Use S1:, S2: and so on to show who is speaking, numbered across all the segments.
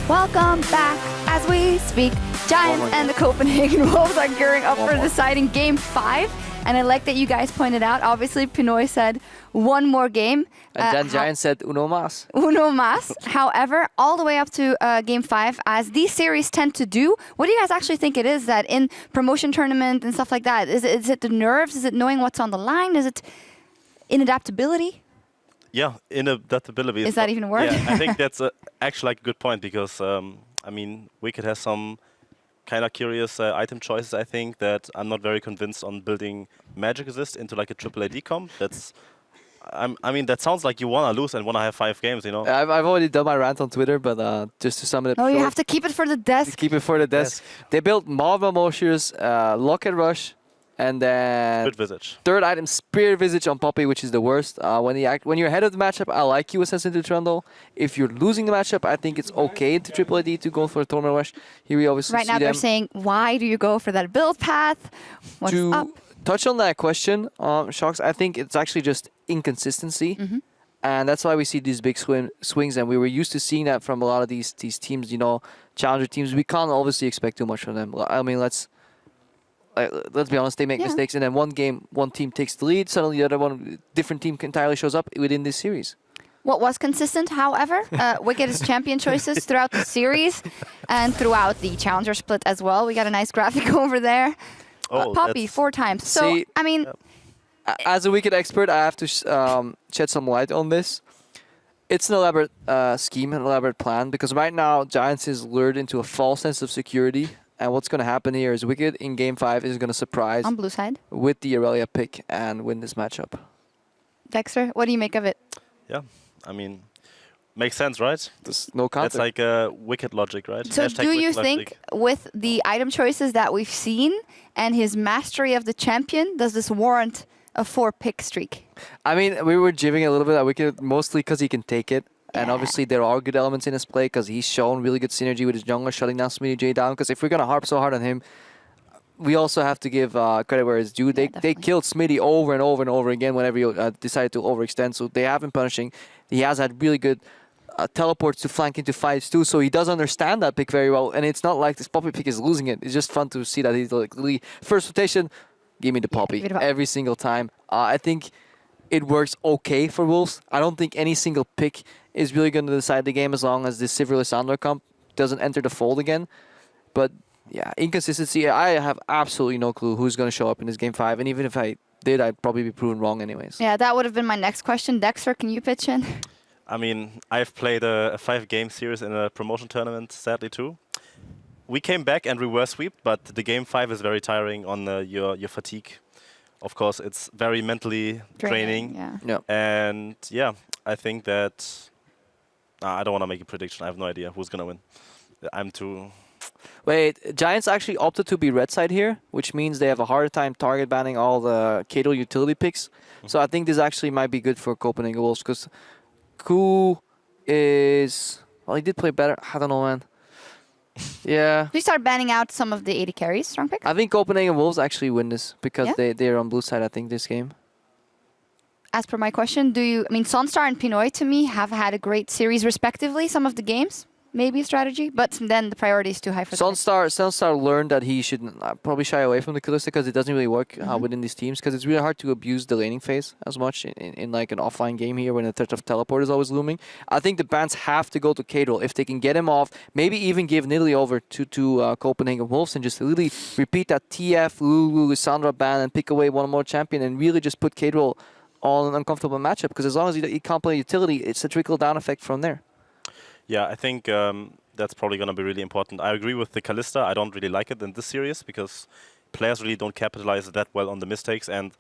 S1: Welcome back. As we speak, Giants and the Copenhagen Wolves are gearing up for deciding Game 5. And I like that you guys pointed out, obviously, Pinoy said one more game.
S2: And then Giants said uno más.
S1: Uno más. However, all the way up to Game 5, as these series tend to do, what do you guys actually think it is that in promotion tournament and stuff like that? Is it the nerves? Is it knowing what's on the line? Is it inadaptability?
S3: Yeah, inadaptability.
S1: Is that even a word?
S3: Yeah, I think that's actually like a good point because, I mean, Wicked has some kind of curious item choices, I think, that I'm not very convinced on building Magic Resist into like a AAA comp. That's, I mean, that sounds like you want to lose and want to have 5 games, you know?
S2: I've already done my rant on Twitter, but just to sum it up.
S1: No, you
S2: short,
S1: have to keep it for the desk.
S2: keep it for the desk. They built Marvel Moshers, Locket Rush, and then
S3: Good Visage.
S2: third item, Spear Visage on Poppy, which is the worst. When you're ahead of the matchup, I like you Assassin to Trundle. If you're losing the matchup, I think it's okay to Triple AD to go for a Tournament Rush. Here we obviously
S1: Right
S2: see
S1: now they're
S2: them.
S1: saying, why do you go for that build path? What's
S2: To
S1: up?
S2: touch on that question, Shocks, I think it's actually just inconsistency. And that's why we see these big swings, and we were used to seeing that from a lot of these teams, you know, challenger teams. We can't obviously expect too much from them. I mean, let's be honest, they make mistakes, and then one team takes the lead, suddenly the other one, different team entirely shows up within this series.
S1: What was consistent, however, Wicked's champion choices throughout the series and throughout the challenger split as well. We got a nice graphic over there.
S3: Oh,
S1: Poppy, 4 times. So,
S2: See,
S1: I mean...
S2: As a Wicked expert, I have to shed some light on this. It's an elaborate scheme, an elaborate plan, because right now, Giants is lured into a false sense of security. And what's going to happen here is Wicked in Game 5 is going to surprise
S1: on blue side
S2: with the Aurelia pick and win this matchup.
S1: Dexter, what do you make of it?
S3: Yeah, I mean, makes sense, right?
S2: There's no counter.
S3: That's like a Wicked logic, right?
S1: So
S3: Hashtag
S1: do you
S3: Wicked
S1: think
S3: logic.
S1: with the item choices that we've seen and his mastery of the champion, does this warrant a 4-pick streak?
S2: I mean, we were jibbing a little bit at Wicked, mostly because he can take it. And obviously there are good elements in his play because he's shown really good synergy with his jungler, shutting down Smitty J down. Because if we're going to harp so hard on him, we also have to give credit where it's due. They killed Smitty over and over and over again whenever he decided to overextend. So they have been punishing. He has had really good teleports to flank into fights too. So he does understand that pick very well. And it's not like this Poppy pick is losing it. It's just fun to see that he's like, really, first rotation, give me the Poppy every single time. I think it works okay for Wolves. I don't think any single pick is really going to decide the game as long as this Sivir Lissandra comp doesn't enter the fold again. But yeah, inconsistency. I have absolutely no clue who's going to show up in this Game 5. And even if I did, I'd probably be proven wrong anyways.
S1: Yeah, that would have been my next question. Dexter, can you pitch in?
S3: I mean, I've played a 5-game series in a promotion tournament, sadly too. We came back and reverse sweep, but the Game 5 is very tiring on your fatigue. Of course, it's very mentally draining.
S1: Yeah.
S3: And yeah, I think that... I don't want to make a prediction. I have no idea who's going to win. I'm too...
S2: Wait, Giants actually opted to be red side here, which means they have a harder time target banning all the Kato utility picks. So I think this actually might be good for Copenhagen Wolves because Ku is... Well, he did play better. I don't know, man. Yeah.
S1: We start banning out some of the 80 carries, strong pick?
S2: I think Copenhagen Wolves actually win this because they're on blue side, I think, this game.
S1: As per my question, I mean, Sunstar and Pinoy to me have had a great series respectively, some of the games, maybe a strategy, but then the priority is too high for them.
S2: Sunstar learned that he should probably shy away from the Kalista because it doesn't really work within these teams because it's really hard to abuse the laning phase as much in like an offline game here when the threat of teleport is always looming. I think the bans have to go to Kadol if they can get him off, maybe even give Nidalee over to Copenhagen Wolves and just really repeat that TF, Lulu, Lissandra ban and pick away one more champion and really just put Kadol on an uncomfortable matchup because as long as he can't play utility, it's a trickle-down effect from there.
S3: Yeah, I think that's probably going to be really important. I agree with the Kalista. I don't really like it in this series because players really don't capitalize that well on the mistakes. And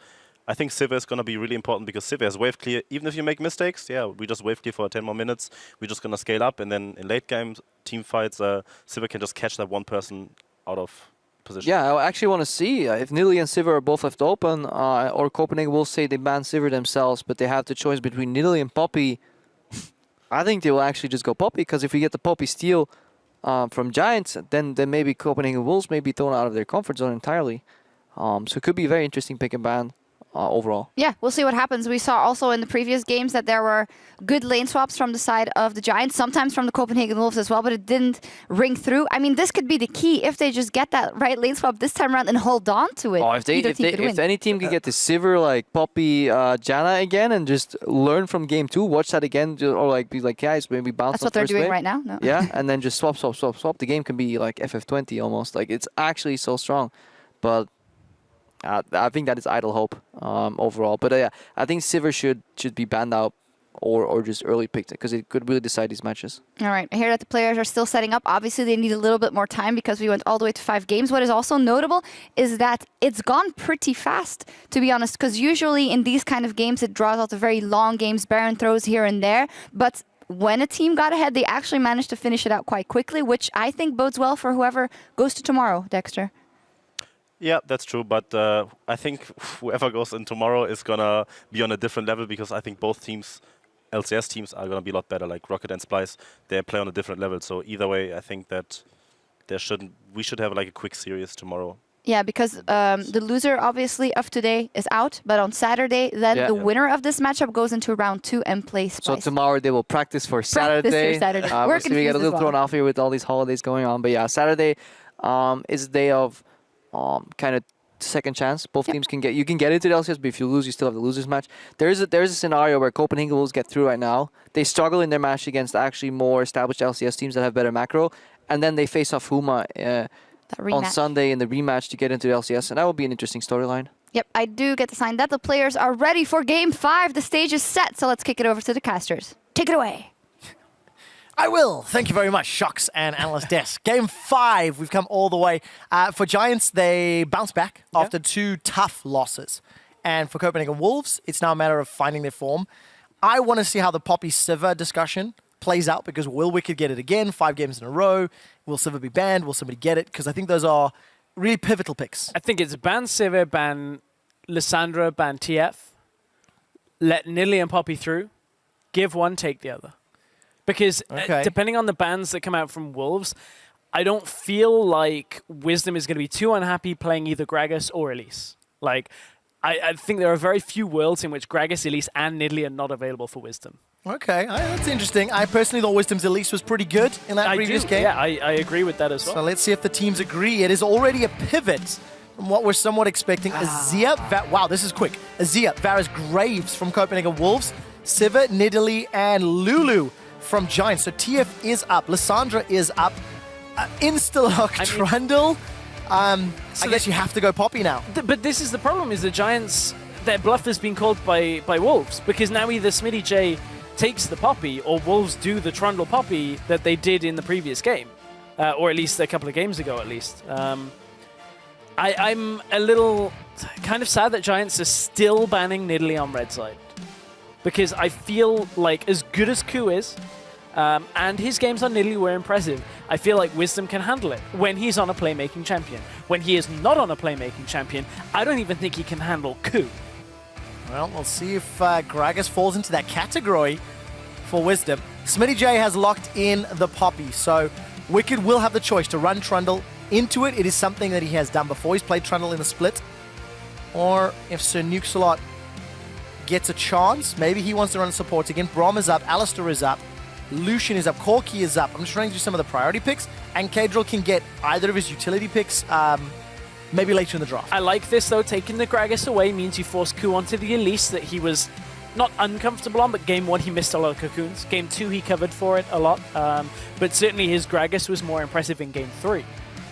S3: I think Sivir is going to be really important because Sivir is wave clear. Even if you make mistakes, yeah, we just wave clear for 10 more minutes. We're just going to scale up. And then in late game team fights, Sivir can just catch that one person out of position.
S2: Yeah, I actually want to see if Nidalee and Sivir are both left open or Copenhagen will say they ban Sivir themselves, but they have the choice between Nidalee and Poppy. I think they will actually just go Poppy because if we get the Poppy steal from Giants, then maybe Copenhagen Wolves may be thrown out of their comfort zone entirely. So it could be a very interesting pick and ban. overall.
S1: Yeah, we'll see what happens. We saw also in the previous games that there were good lane swaps from the side of the Giants, sometimes from the Copenhagen Wolves as well, but it didn't ring through. I mean, this could be the key if they just get that right lane swap this time around and hold on to it.
S2: Oh, if any team can get the Sivir, like Poppy, Janna again and just learn from game 2, watch that again, or like be like, guys, maybe bounce.
S1: That's what they're doing right now. No.
S2: Yeah, and then just swap. The game can be like FF20 almost. Like it's actually so strong, but I think that is idle hope overall. But yeah, I think Sivir should be banned out or just early picked because it could really decide these matches.
S1: All right, I hear that the players are still setting up. Obviously, they need a little bit more time because we went all the way to 5 games. What is also notable is that it's gone pretty fast, to be honest, because usually in these kind of games, it draws out the very long games, Baron throws here and there. But when a team got ahead, they actually managed to finish it out quite quickly, which I think bodes well for whoever goes to tomorrow, Dexter.
S3: Yeah, that's true. But I think whoever goes in tomorrow is going to be on a different level because I think both teams, LCS teams, are going to be a lot better. Like Rocket and Splice, they play on a different level. So either way, I think that we should have like a quick series tomorrow.
S1: Yeah, because the loser, obviously, of today is out. But on Saturday, then the winner of this matchup goes into round 2 and plays Splice.
S2: So tomorrow they will practice for Saturday. We get a little thrown off here with all these holidays going on. But yeah, Saturday is a day of kind of second chance. Both teams can get into the LCS, but if you lose, you still have the losers match. There's a scenario where Copenhagen Wolves get through right now. They struggle in their match against actually more established LCS teams that have better macro, and then they face off Huma on Sunday in the rematch to get into the LCS, and that will be an interesting storyline.
S1: Yep, I do get the sign that the players are ready for Game 5. The stage is set, so let's kick it over to the casters. Take it away.
S4: I will. Thank you very much, Shocks and Analyst Desk. Game 5, we've come all the way. For Giants, they bounce back after 2 tough losses. And for Copenhagen Wolves, it's now a matter of finding their form. I want to see how the Poppy Sivir discussion plays out because will Wicked get it again 5 games in a row? Will Sivir be banned? Will somebody get it? Because I think those are really pivotal picks.
S5: I think it's ban Sivir, ban Lissandra, ban TF. Let Nidalee and Poppy through. Give one, take the other. Because depending on the bans that come out from Wolves, I don't feel like Wisdom is going to be too unhappy playing either Gragas or Elise. Like, I think there are very few worlds in which Gragas, Elise, and Nidalee are not available for Wisdom.
S4: Okay, that's interesting. I personally thought Wisdom's Elise was pretty good in that previous game.
S5: Yeah, I agree with that as well.
S4: So let's see if the teams agree. It is already a pivot from what we're somewhat expecting. Azia, wow, this is quick. Azia, Varus Graves from Copenhagen Wolves, Sivir, Nidalee, and Lulu from Giants. So TF is up. Lissandra is up. Instalock, Trundle. I guess you have to go Poppy now.
S5: But this is the problem, is the Giants, their bluff has been called by Wolves, because now either Smitty J takes the Poppy or Wolves do the Trundle Poppy that they did in the previous game. Or at least a couple of games ago, at least. I'm a little kind of sad that Giants are still banning Nidalee on red side. Because I feel like as good as Ku is, and his games on Nidalee were impressive, I feel like Wisdom can handle it when he's on a playmaking champion. When he is not on a playmaking champion, I don't even think he can handle Ku.
S4: Well, we'll see if Gragas falls into that category for Wisdom. Smitty J has locked in the Poppy, so Wicked will have the choice to run Trundle into it. It is something that he has done before. He's played Trundle in the split. Or if Sir Nuxalot gets a chance, maybe he wants to run support again. Brom is up, Alistair is up, Lucian is up, Corki is up. I'm just running through some of the priority picks, and Kadril can get either of his utility picks maybe later in the draft.
S5: I like this though. Taking the Gragas away means you force Ku onto the Elise that he was not uncomfortable on, but game 1 he missed a lot of cocoons. Game 2 he covered for it a lot, but certainly his Gragas was more impressive in game 3.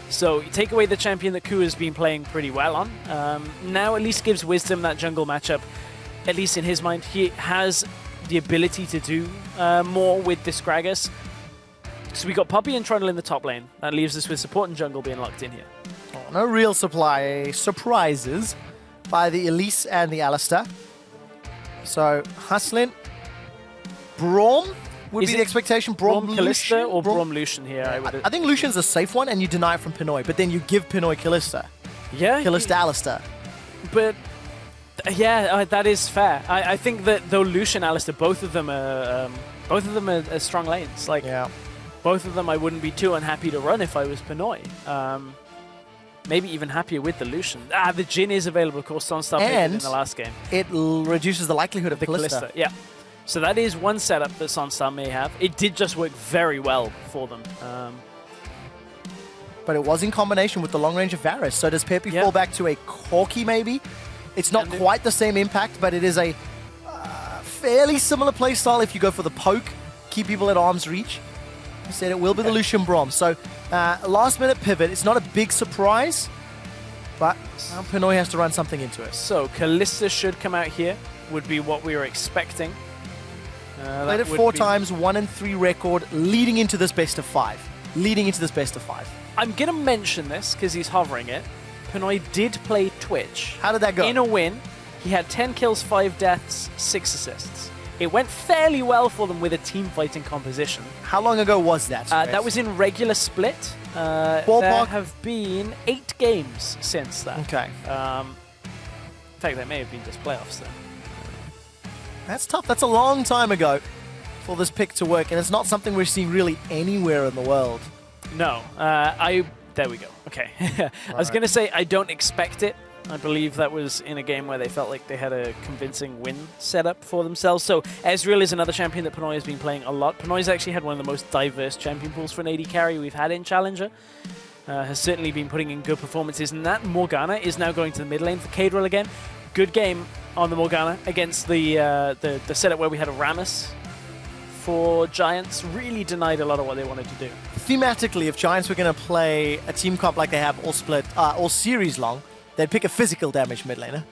S5: So you take away the champion that Ku has been playing pretty well on. Now at least gives Wisdom that jungle matchup. At least in his mind, he has the ability to do more with this Gragas. So we got Poppy and Trundle in the top lane. That leaves us with support and jungle being locked in here.
S4: Oh, no real surprises by the Elise and the Alistair. So Huslin, Braum would be the expectation.
S5: Braum Kalista or Braum Lucian here?
S4: I think Lucian's a safe one, and you deny it from Pinoy, but then you give Pinoy Kalista.
S5: Yeah.
S4: Kalista Alistair.
S5: But yeah, that is fair. I think that though Lucian, Alistair, both of them are strong lanes. Like, both of them I wouldn't be too unhappy to run if I was Pinoy. maybe even happier with the Lucian. The Jhin is available, of course, Sunstar picked it in
S4: And
S5: the last game.
S4: It reduces the likelihood of
S5: The
S4: Kalista.
S5: Yeah. So that is one setup that Sunstar may have. It did just work very well for them.
S4: But it was in combination with the long range of Varus. So does Pepe
S5: Yeah.
S4: fall back to a Corki maybe? It's not
S5: And
S4: quite the same impact, but it is a fairly similar playstyle if you go for the poke, keep people at arm's reach. You said it will be the Lucian Braum. So last minute pivot. It's not a big surprise, but Pinoy has to run something into it.
S5: So Kalista should come out here, would be what we were expecting.
S4: Played it 4 times, 1-3 record, leading into this best of 5.
S5: I'm going to mention this because he's hovering it. Pinoy did play Twitch.
S4: How did that go?
S5: In a win, he had 10 kills, 5 deaths, 6 assists. It went fairly well for them with a team fighting composition.
S4: How long ago was that?
S5: That was in regular split. There
S4: Ballpark?
S5: have been 8 games since that.
S4: Okay.
S5: In fact, they may have been just playoffs then.
S4: That's tough. That's a long time ago for this pick to work, and it's not something we're seeing really anywhere in the world.
S5: No, there we go. Okay. I was going to say I don't expect it. I believe that was in a game where they felt like they had a convincing win set up for themselves. So Ezreal is another champion that Pinoy has been playing a lot. Pinoy's actually had one of the most diverse champion pools for an AD carry we've had in Challenger. Has certainly been putting in good performances, and that Morgana is now going to the mid lane for Cadril again. Good game on the Morgana against the setup where we had a Rammus for Giants. Really denied a lot of what they wanted to do.
S4: Thematically, if Giants were going to play a team comp like they have all series long, they'd pick a physical damage mid laner.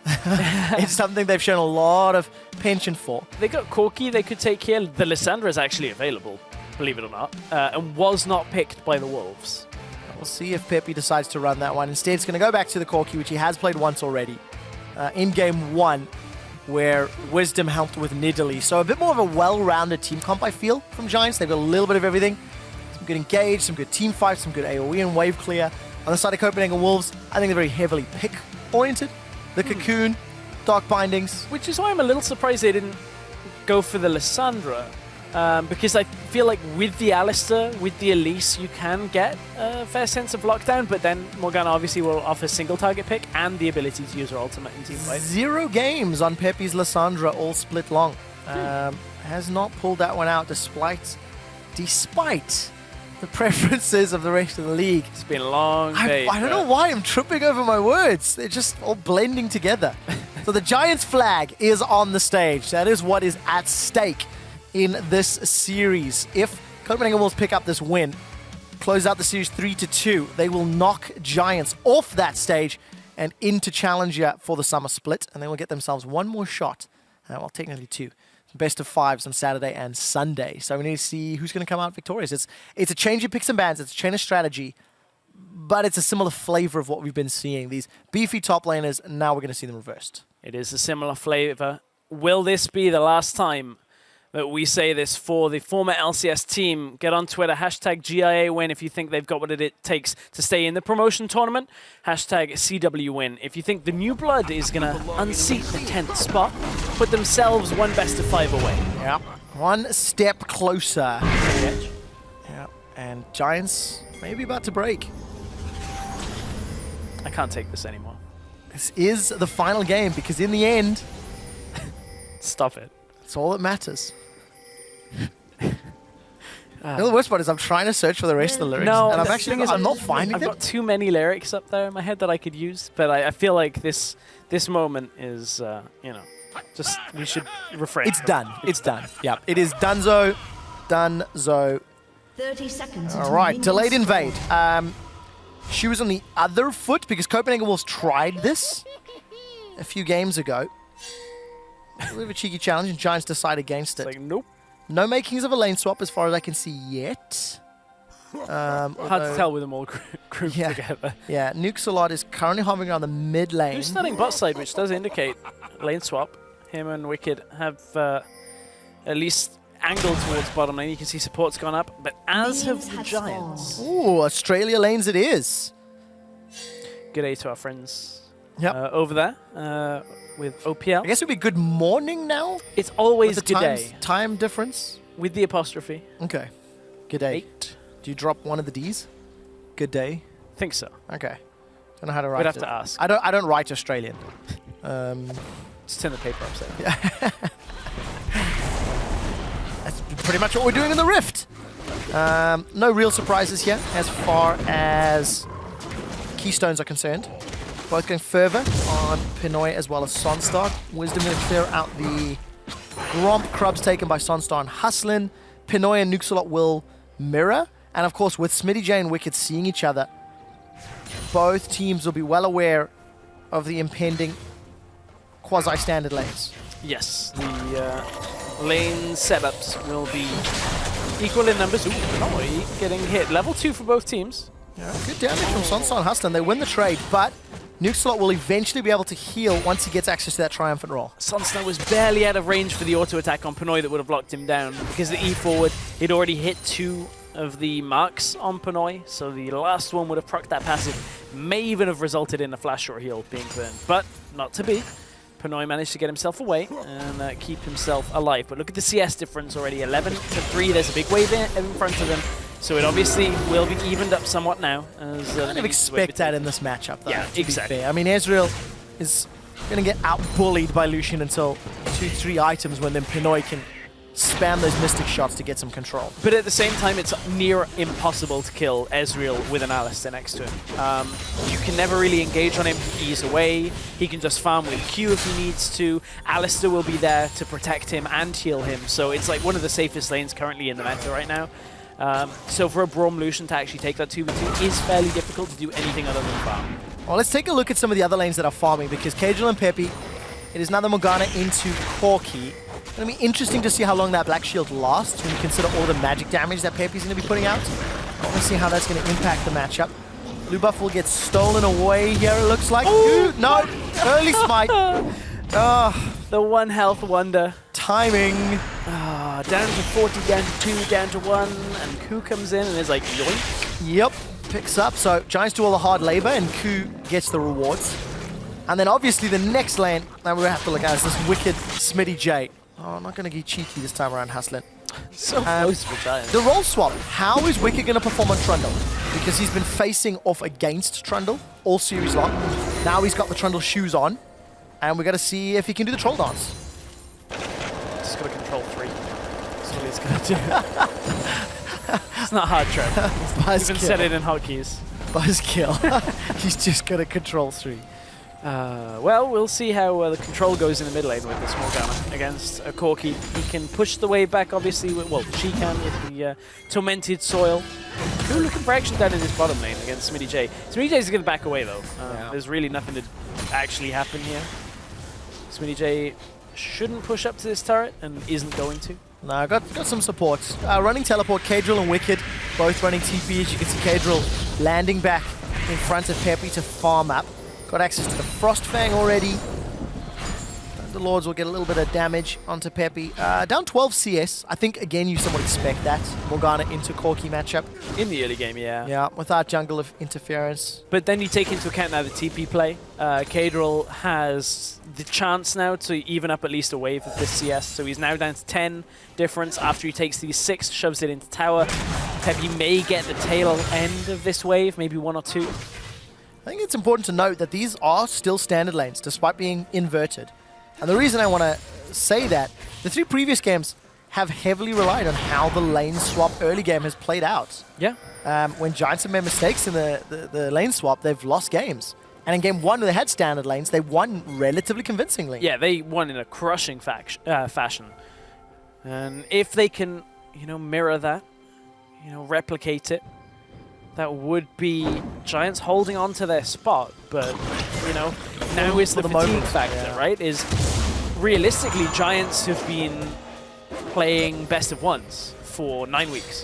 S4: It's something they've shown a lot of penchant for.
S5: They got Corki they could take here. The Lissandra is actually available, believe it or not, and was not picked by the Wolves.
S4: We'll see if Pepe decides to run that one. Instead, it's going to go back to the Corki, which he has played once already, in game 1, where Wisdom helped with Nidalee. So a bit more of a well-rounded team comp, I feel, from Giants. They've got a little bit of everything. Some good engage, some good team fights, some good AoE and wave clear. On the side of Copenhagen Wolves, I think they're very heavily pick-oriented. The Cocoon, Dark Bindings.
S5: Which is why I'm a little surprised they didn't go for the Lissandra. Because I feel like with the Alistair, with the Elise, you can get a fair sense of lockdown, but then Morgana obviously will offer single target pick and the ability to use her ultimate in team fight.
S4: 0 games on Pepe's Lissandra, all split long. Has not pulled that one out despite the preferences of the rest of the league.
S5: It's been a long day.
S4: I don't know why I'm tripping over my words. They're just all blending together. So the Giants flag is on the stage. That is what is at stake in this series. If Copenhagen Wolves pick up this win, close out the series 3-2, they will knock Giants off that stage and into Challenger for the summer split, and they will get themselves one more shot. Well, technically 2. Best of 5s on Saturday and Sunday. So we need to see who's going to come out victorious. It's a change in picks and bans. It's a change of strategy, but it's a similar flavor of what we've been seeing. These beefy top laners, now we're going to see them reversed.
S5: It is a similar flavor. Will this be the last time that we say this for the former LCS team? Get on Twitter, hashtag GIA win if you think they've got what it takes to stay in the promotion tournament. Hashtag CW win if you think the new blood is going to unseat the 10th spot, put themselves one best of 5 away.
S4: Yeah, one step closer.
S5: Edge.
S4: Yeah, and Giants maybe about to break.
S5: I can't take this anymore.
S4: This is the final game because in the end,
S5: Stop it.
S4: it's all that matters. You know, the worst part is I'm trying to search for the rest of the lyrics,
S5: No,
S4: and
S5: the thing is,
S4: I'm not finding
S5: I've
S4: them.
S5: got too many lyrics up there in my head that I could use, but I feel like this moment is, just we should refrain.
S4: It's done. It's done. Yeah, it is Dunzo. Dunzo.
S6: 30 seconds.
S4: All right, delayed invade. She was on the other foot because Copenhagen Wolves tried this a few games ago. A bit of a cheeky challenge, and Giants decide against it.
S5: Like, nope.
S4: No makings of a lane swap as far as I can see yet.
S5: Hard to tell with them all grouped
S4: Yeah.
S5: together.
S4: Yeah, Nuxalot is currently hovering around the mid lane.
S5: Who's starting bot side, which does indicate lane swap. Him and Wicked have at least angled towards bottom lane. You can see support's gone up, but as have
S6: Minions
S5: the
S6: have
S5: Giants.
S4: Ooh, Australia lanes it is.
S5: Good day to our friends
S4: Yep.
S5: over there with OPL.
S4: I guess it would be good morning now.
S5: It's always
S4: With the
S5: good day
S4: time difference.
S5: with the apostrophe.
S4: Okay. Good day.
S5: 8.
S4: Do you drop one of the D's? Good day.
S5: Think so.
S4: Okay. Don't know how to write
S5: We'd have
S4: it.
S5: to ask.
S4: I don't write Australian.
S5: Just turn the paper upside down.
S4: That's pretty much what we're doing in the Rift. No real surprises here as far as Keystones are concerned. Both going further on Pinoy as well as Sonstar. Wisdom going to clear out the Gromp. Krubs taken by Sonstar and Hustlin. Pinoy and Nuxalot will mirror. And of course, with Smitty J and Wicked seeing each other, both teams will be well aware of the impending quasi-standard lanes.
S5: Yes, the lane setups will be equal in numbers. Ooh, Pinoy getting hit. Level 2 for both teams.
S4: Yeah, good damage from Sonstar and Hustlin. They win the trade, but Nuxalot will eventually be able to heal once he gets access to that Triumphant Roll.
S5: Sonstar was barely out of range for the auto attack on Pinoy that would have locked him down because the E forward, he'd already hit 2 of the marks on Pinoy, so the last one would have procced that passive. May even have resulted in a flash or heal being burned, but not to be. Pinoy managed to get himself away and keep himself alive. But look at the CS difference already, 11-3. There's a big wave in front of them. So it obviously will be evened up somewhat now. As,
S4: I kind of expect that in this matchup, though.
S5: Yeah, exactly.
S4: I mean, Ezreal is going to get out-bullied by Lucian until 2-3 items when then Pinoy can spam those Mystic shots to get some control.
S5: But at the same time, it's near impossible to kill Ezreal with an Alistar next to him. You can never really engage on him. He's away. He can just farm with Q if he needs to. Alistar will be there to protect him and heal him. So it's like one of the safest lanes currently in the meta right now. So for a Braum Lucian to actually take that 2v2 is fairly difficult to do anything other than farm.
S4: Well, let's take a look at some of the other lanes that are farming, because Cajal and Peppy, it is now the Morgana into Corki. It's going to be interesting to see how long that Black Shield lasts when you consider all the magic damage that Peppy's going to be putting out. I want to see how that's going to impact the matchup. Blue buff will get stolen away here, it looks like. Ooh, no, early smite.
S5: The one health wonder.
S4: Timing.
S5: Down to 40, down to 2, down to 1, and Ku comes in and is like, yoink.
S4: Yep, picks up. So Giants do all the hard labor and Ku gets the rewards. And then obviously the next lane that we have to look at is this wicked Smitty J. Oh, I'm not going to get cheeky this time around, Hustlin.
S5: So close for Giants.
S4: The role swap. How is Wicked going to perform on Trundle? Because he's been facing off against Trundle all series long. Now he's got the Trundle shoes on. And we got to see if he can do the Troll Dance.
S5: Just got to control 3. That's what he's going to do. It's not hard, Trev. Even said it in hotkeys.
S4: Buzzkill. He's just going to control 3.
S5: Well, we'll see how the control goes in the mid lane with this Morgana against Corki. He can push the wave back, obviously. Well, she can with the Tormented Soil. Cool looking for action down in his bottom lane against Smitty J. Smitty J is going to back away, though. There's really nothing to actually happen here. Smitty J shouldn't push up to this turret and isn't going to.
S4: No, got some supports. Running teleport, Cadril and Wicked, both running TP. As you can see, Cadril landing back in front of Peppy to farm up. Got access to the Frostfang already. The Lords will get a little bit of damage onto Peppy. Down 12 CS. I think, again, you somewhat expect that. Morgana into Corki matchup.
S5: In the early game, yeah.
S4: Yeah, without jungle of interference.
S5: But then you take into account now the TP play. Cadril has the chance now to even up at least a wave of this CS. So he's now down to 10 difference after he takes these 6, shoves it into tower. Peppy may get the tail end of this wave, maybe 1 or 2.
S4: I think it's important to note that these are still standard lanes, despite being inverted. And the reason I want to say that, the 3 previous games have heavily relied on how the lane swap early game has played out.
S5: Yeah.
S4: When Giants have made mistakes in the lane swap, they've lost games. And in game 1, when they had standard lanes, they won relatively convincingly.
S5: Yeah, they won in a crushing fashion. And if they can, mirror that, replicate it, that would be Giants holding on to their spot. But, now is the fatigue factor, right? Is realistically, Giants have been playing best of ones for 9 weeks.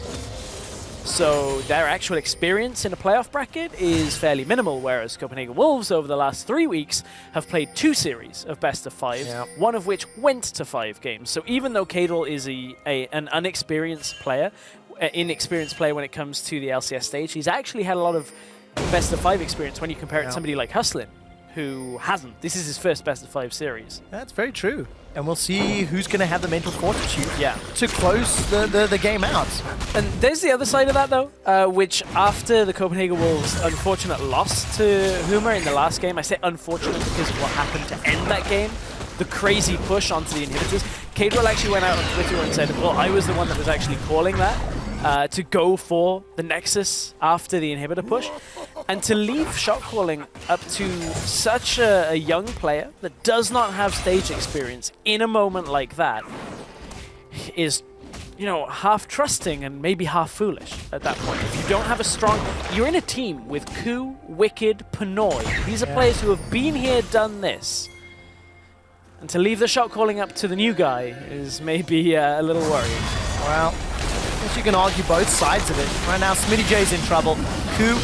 S5: So their actual experience in a playoff bracket is fairly minimal, whereas Copenhagen Wolves over the last 3 weeks have played 2 series of best of 5, one of which went to 5 games. So even though Cadril is an inexperienced player when it comes to the LCS stage, he's actually had a lot of best of 5 experience when you compare it to somebody like Hustlin, who hasn't. This is his first best of 5 series.
S4: That's very true. And we'll see who's going to have the mental fortitude
S5: Yeah.
S4: to close the game out.
S5: And there's the other side of that, though, which after the Copenhagen Wolves' unfortunate loss to Huma in the last game, I say unfortunate because of what happened to end that game, the crazy push onto the inhibitors, Cadrell actually went out on Twitter and said, well, I was the one that was actually calling that, to go for the Nexus after the inhibitor push. And to leave shot calling up to such a young player that does not have stage experience in a moment like that is, you know, half trusting and maybe half foolish at that point. If you don't have a strong... You're in a team with Ku, Wicked, Pinoy. These are players who have been here, done this. And to leave the shot calling up to the new guy is maybe a little worrying.
S4: Well, I guess you can argue both sides of it. Right now, Smitty J's in trouble. Ku,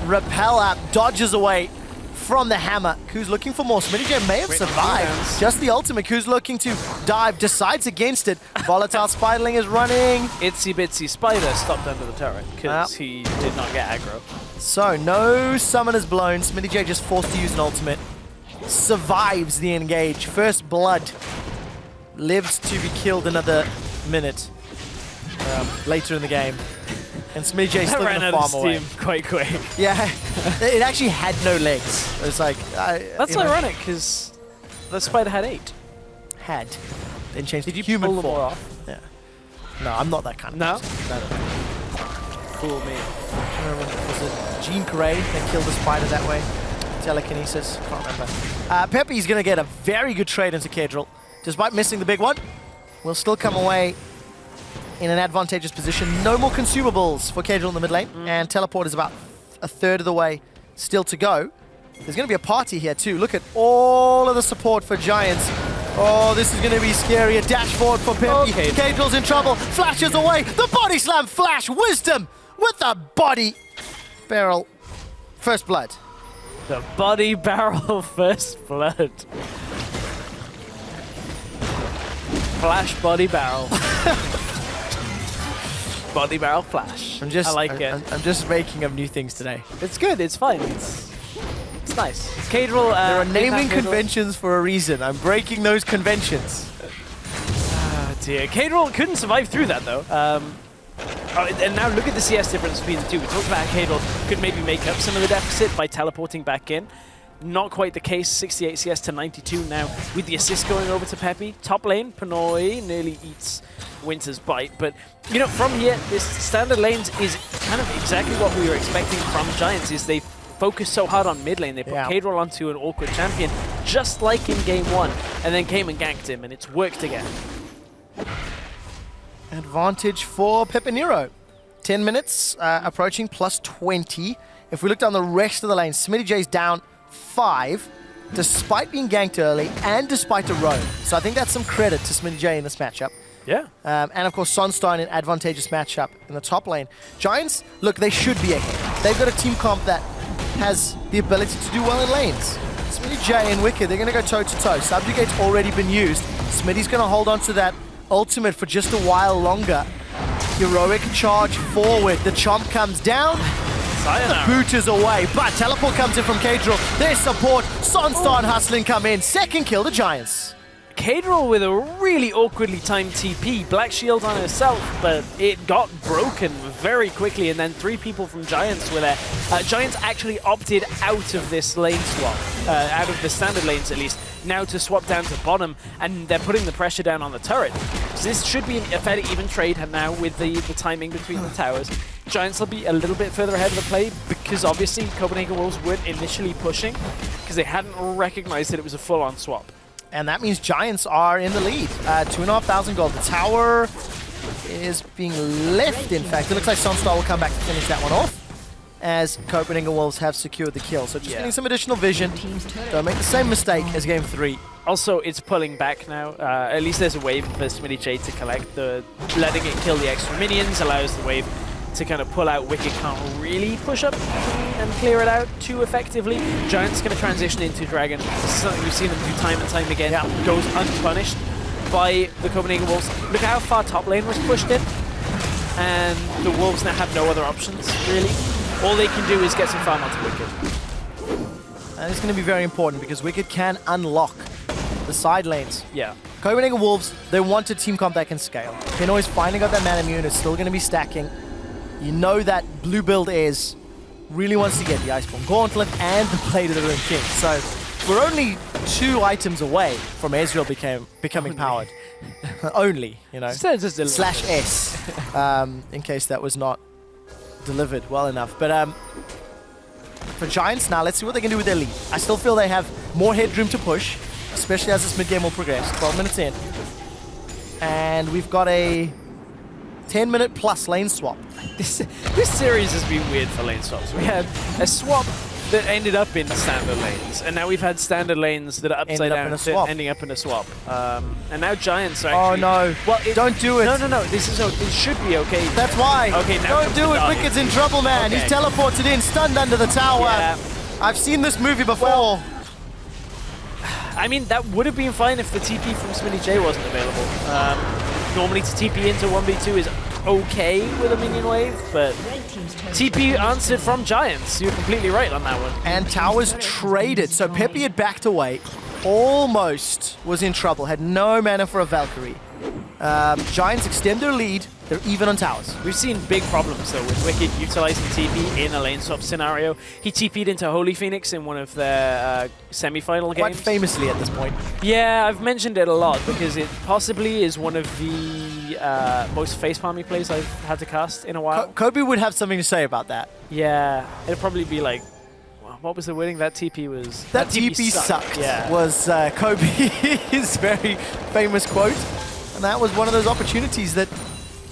S4: repel up, dodges away from the hammer. Ku's looking for more. Smitty J may have survived. Just the ultimate. Ku's looking to dive, decides against it. Volatile Spiderling is running.
S5: Itsy Bitsy Spider stopped under the turret because he did not get aggro.
S4: So, no summoners blown. Smitty J just forced to use an ultimate. Survives the engage. First blood. Lives to be killed another minute later in the game. And Smitty J still going to farm away.
S5: Quite quick.
S4: Yeah, it actually had no legs. It was like...
S5: That's ironic, because the spider had 8.
S4: Had. Then changed to
S5: Did you
S4: human
S5: pull them
S4: form.
S5: all off?
S4: Yeah. No, I'm not that kind of
S5: No?
S4: person. No.
S5: Fool me.
S4: Was it Jean Grey that killed the spider that way? Telekinesis? Can't remember. Pepe's going to get a very good trade into Cadrell. Despite missing the big one, will still come away in an advantageous position. No more consumables for Cadrell in the mid lane, and teleport is about a third of the way still to go. There's going to be a party here too. Look at all of the support for Giants. Oh, this is going to be scary. A dash forward for Pepe.
S5: Okay.
S4: Cadrell's in trouble. Flashes away. The body slam flash. Wisdom with the body barrel. First blood.
S5: The body barrel first blood. Flash body barrel. Body barrel flash. I like it.
S4: I'm just making up new things today.
S5: It's good. It's fine. It's nice. Cadrell.
S4: There are naming conventions for a reason. I'm breaking those conventions.
S5: Oh dear. Cadrell couldn't survive through that though. And now look at the CS difference between the two. We talked about how Cadrell could maybe make up some of the deficit by teleporting back in. Not quite the case. 68 CS to 92 now with the assist going over to Pepe. Top lane, Pinoy nearly eats Winter's Bite. But, you know, from here, this standard lanes is kind of exactly what we were expecting from Giants, is they focus so hard on mid lane. They put Cadrell onto an awkward champion, just like in game 1, and then came and ganked him, and it's worked again.
S4: Advantage for Pepinero. 10 minutes, approaching plus 20. If we look down the rest of the lane, Smitty J's down 5, despite being ganked early and despite a roam. So I think that's some credit to Smitty J in this matchup.
S5: Yeah.
S4: And of course, Sunstar in an advantageous matchup in the top lane. Giants, look, they should be ahead. They've got a team comp that has the ability to do well in lanes. Smitty J and Wicked, they're going to go toe-to-toe. Subjugate's already been used. Smitty's going to hold on to that ultimate for just a while longer. Heroic charge forward. The chomp comes down.
S5: Sayonara.
S4: The boot is away, but teleport comes in from Cadrell. Their support, Sunstar and Hustling come in. Second kill, the Giants.
S5: Cadrell with a really awkwardly timed TP. Black Shield on herself, but it got broken very quickly, and then 3 people from Giants were there. Giants actually opted out of this lane swap, out of the standard lanes at least, now to swap down to bottom, and they're putting the pressure down on the turret. So this should be a fairly even trade now with the timing between the towers. Giants will be a little bit further ahead of the play because obviously Copenhagen Wolves weren't initially pushing because they hadn't recognized that it was a full-on swap.
S4: And that means Giants are in the lead. 2,500 gold. The tower is being left, in fact. It looks like Sunstar will come back to finish that one off as Copenhagen Wolves have secured the kill. So just getting some additional vision. Don't make the same mistake as game 3.
S5: Also, it's pulling back now. At least there's a wave for Smitty J to collect. Letting it kill the extra minions allows the wave to kind of pull out. Wicked can't really push up and clear it out too effectively. Giants going to transition into Dragon. This is something we've seen them do time and time again. Goes unpunished by the Copenhagen Wolves. Look how far top lane was pushed in. And the Wolves now have no other options, really. All they can do is get some farm onto Wicked.
S4: And it's going to be very important because Wicked can unlock the side lanes.
S5: Yeah.
S4: Copenhagen Wolves, they want a team comp that can scale. Pinoy's finally got that mana immune, is still going to be stacking. You know that blue build is really wants to get the Iceborne Gauntlet and the Blade of the Ruined King. So we're only 2 items away from Ezreal becoming powered. Only, you know.
S5: So just a little bit.
S4: /S, in case that was not delivered well enough. But for Giants now, let's see what they can do with their lead. I still feel they have more headroom to push, especially as this mid-game will progress. 12 minutes in. And we've got a 10-minute plus lane swap.
S5: This series has been weird for lane swaps. We had a swap that ended up in standard lanes, and now we've had standard lanes that are upside down ending up in a swap. And now Giants are actually...
S4: Oh no,
S5: well,
S4: don't do it.
S5: No, this is it should be okay.
S4: That's why.
S5: Okay, now
S4: don't do it. Wicked's in trouble, man.
S5: Okay.
S4: He's teleported in, stunned under the tower.
S5: Yeah.
S4: I've seen this movie before.
S5: Well, I mean, that would have been fine if the TP from Smitty J wasn't available. Normally to TP into 1v2 is okay with a minion wave, but TP answered from Giants. You're completely right on that one.
S4: And towers traded, so Peppy had backed away, almost was in trouble, had no mana for a Valkyrie. Giants extend their lead, they're even on towers.
S5: We've seen big problems though with Wicked utilizing TP in a lane swap scenario. He TP'd into Holy Phoenix in one of their semi-final
S4: Quite
S5: games.
S4: famously at this point.
S5: Yeah, I've mentioned it a lot because it possibly is one of the most facepalmy plays I've had to cast in a while.
S4: Kobe would have something to say about that.
S5: Yeah, it'd probably be like, what was the wording? That TP was...
S4: That TP sucked,
S5: yeah.
S4: was Kobe's very famous quote. And that was one of those opportunities that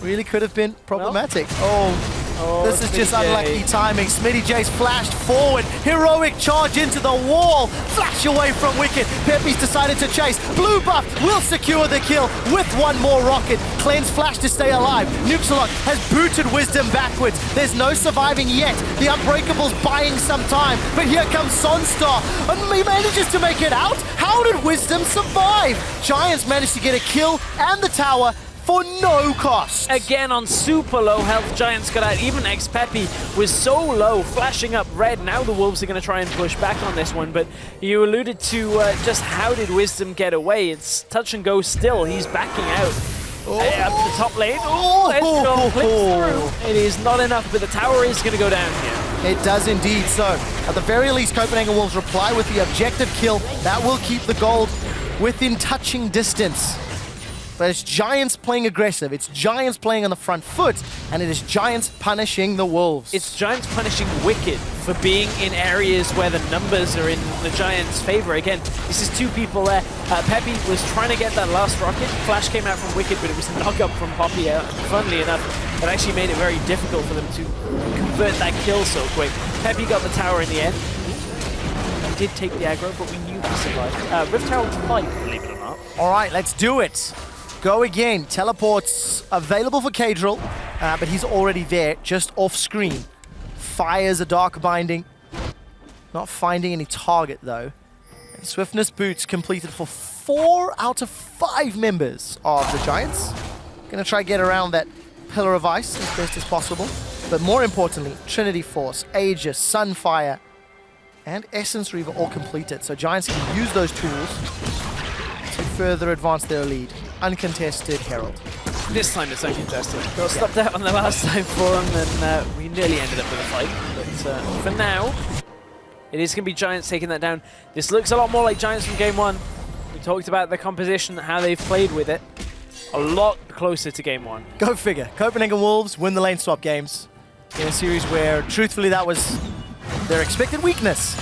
S4: really could have been problematic. Oh, this is just unlucky timing. Smitty J's flashed forward. Heroic charge into the wall. Flash away from Wicked. Peppy's decided to chase. Blue buff will secure the kill with one more rocket. Cleanse flash to stay alive. Nuxalot has booted Wisdom backwards. There's no surviving yet. The Unbreakable's buying some time. But here comes Sonstar. And he manages to make it out. How did Wisdom survive? Giants managed to get a kill and the tower for no cost.
S5: Again on super low health, Giants got out. Even Peppy was so low, flashing up red. Now the Wolves are going to try and push back on this one, but you alluded to just how did Wisdom get away. It's touch and go still. He's backing out. Up the top lane. Ezreal clicks through. It is not enough, but the tower is going to go down here.
S4: It does indeed. So, at the very least, Copenhagen Wolves reply with the objective kill. That will keep the gold within touching distance. But it's Giants playing aggressive, it's Giants playing on the front foot, and it is Giants punishing the Wolves.
S5: It's Giants punishing Wicked for being in areas where the numbers are in the Giants' favor. Again, this is 2 people there. Peppy was trying to get that last rocket. Flash came out from Wicked, but it was a knock-up from Poppy. Funnily enough, it actually made it very difficult for them to convert that kill so quick. Peppy got the tower in the end. He did take the aggro, but we knew he survived. Rift Herald's fight, believe it or not.
S4: All right, let's do it. Go again. Teleports available for Kadril, but he's already there, just off screen. Fires a Dark Binding. Not finding any target, though. And Swiftness Boots completed for 4 out of 5 members of the Giants. Gonna try to get around that Pillar of Ice as best as possible. But more importantly, Trinity Force, Aegis, Sunfire, and Essence Reaver all completed. So Giants can use those tools to further advance their lead. Uncontested Herald.
S5: This time it's uncontested. Got stopped out on the last time for him, and we nearly ended up with a fight. But for now, it is going to be Giants taking that down. This looks a lot more like Giants from Game 1. We talked about the composition, how they've played with it. A lot closer to Game 1.
S4: Go figure. Copenhagen Wolves win the lane swap games in a series where, truthfully, that was their expected weakness.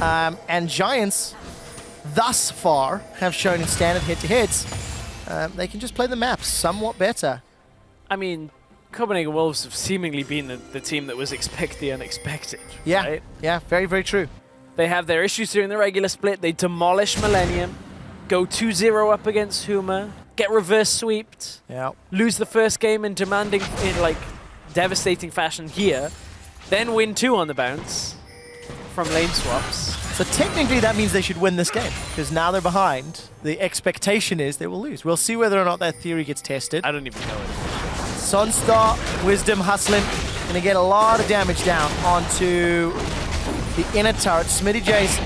S4: And Giants, thus far, have shown in standard head-to-heads they can just play the maps somewhat better.
S5: I mean, Copenhagen Wolves have seemingly been the team that was expect the unexpected.
S4: Yeah,
S5: right?
S4: yeah, very, very true.
S5: They have their issues during the regular split. They demolish Millennium, go 2-0 up against Huma, get reverse sweeped, lose the first game in demanding, in devastating fashion here, then win 2 on the bounce from lane swaps.
S4: So technically that means they should win this game, because now they're behind. The expectation is they will lose. We'll see whether or not that theory gets tested.
S5: I don't even know it.
S4: Sunstar, Wisdom hustling, gonna get a lot of damage down onto the inner turret. Smitty J's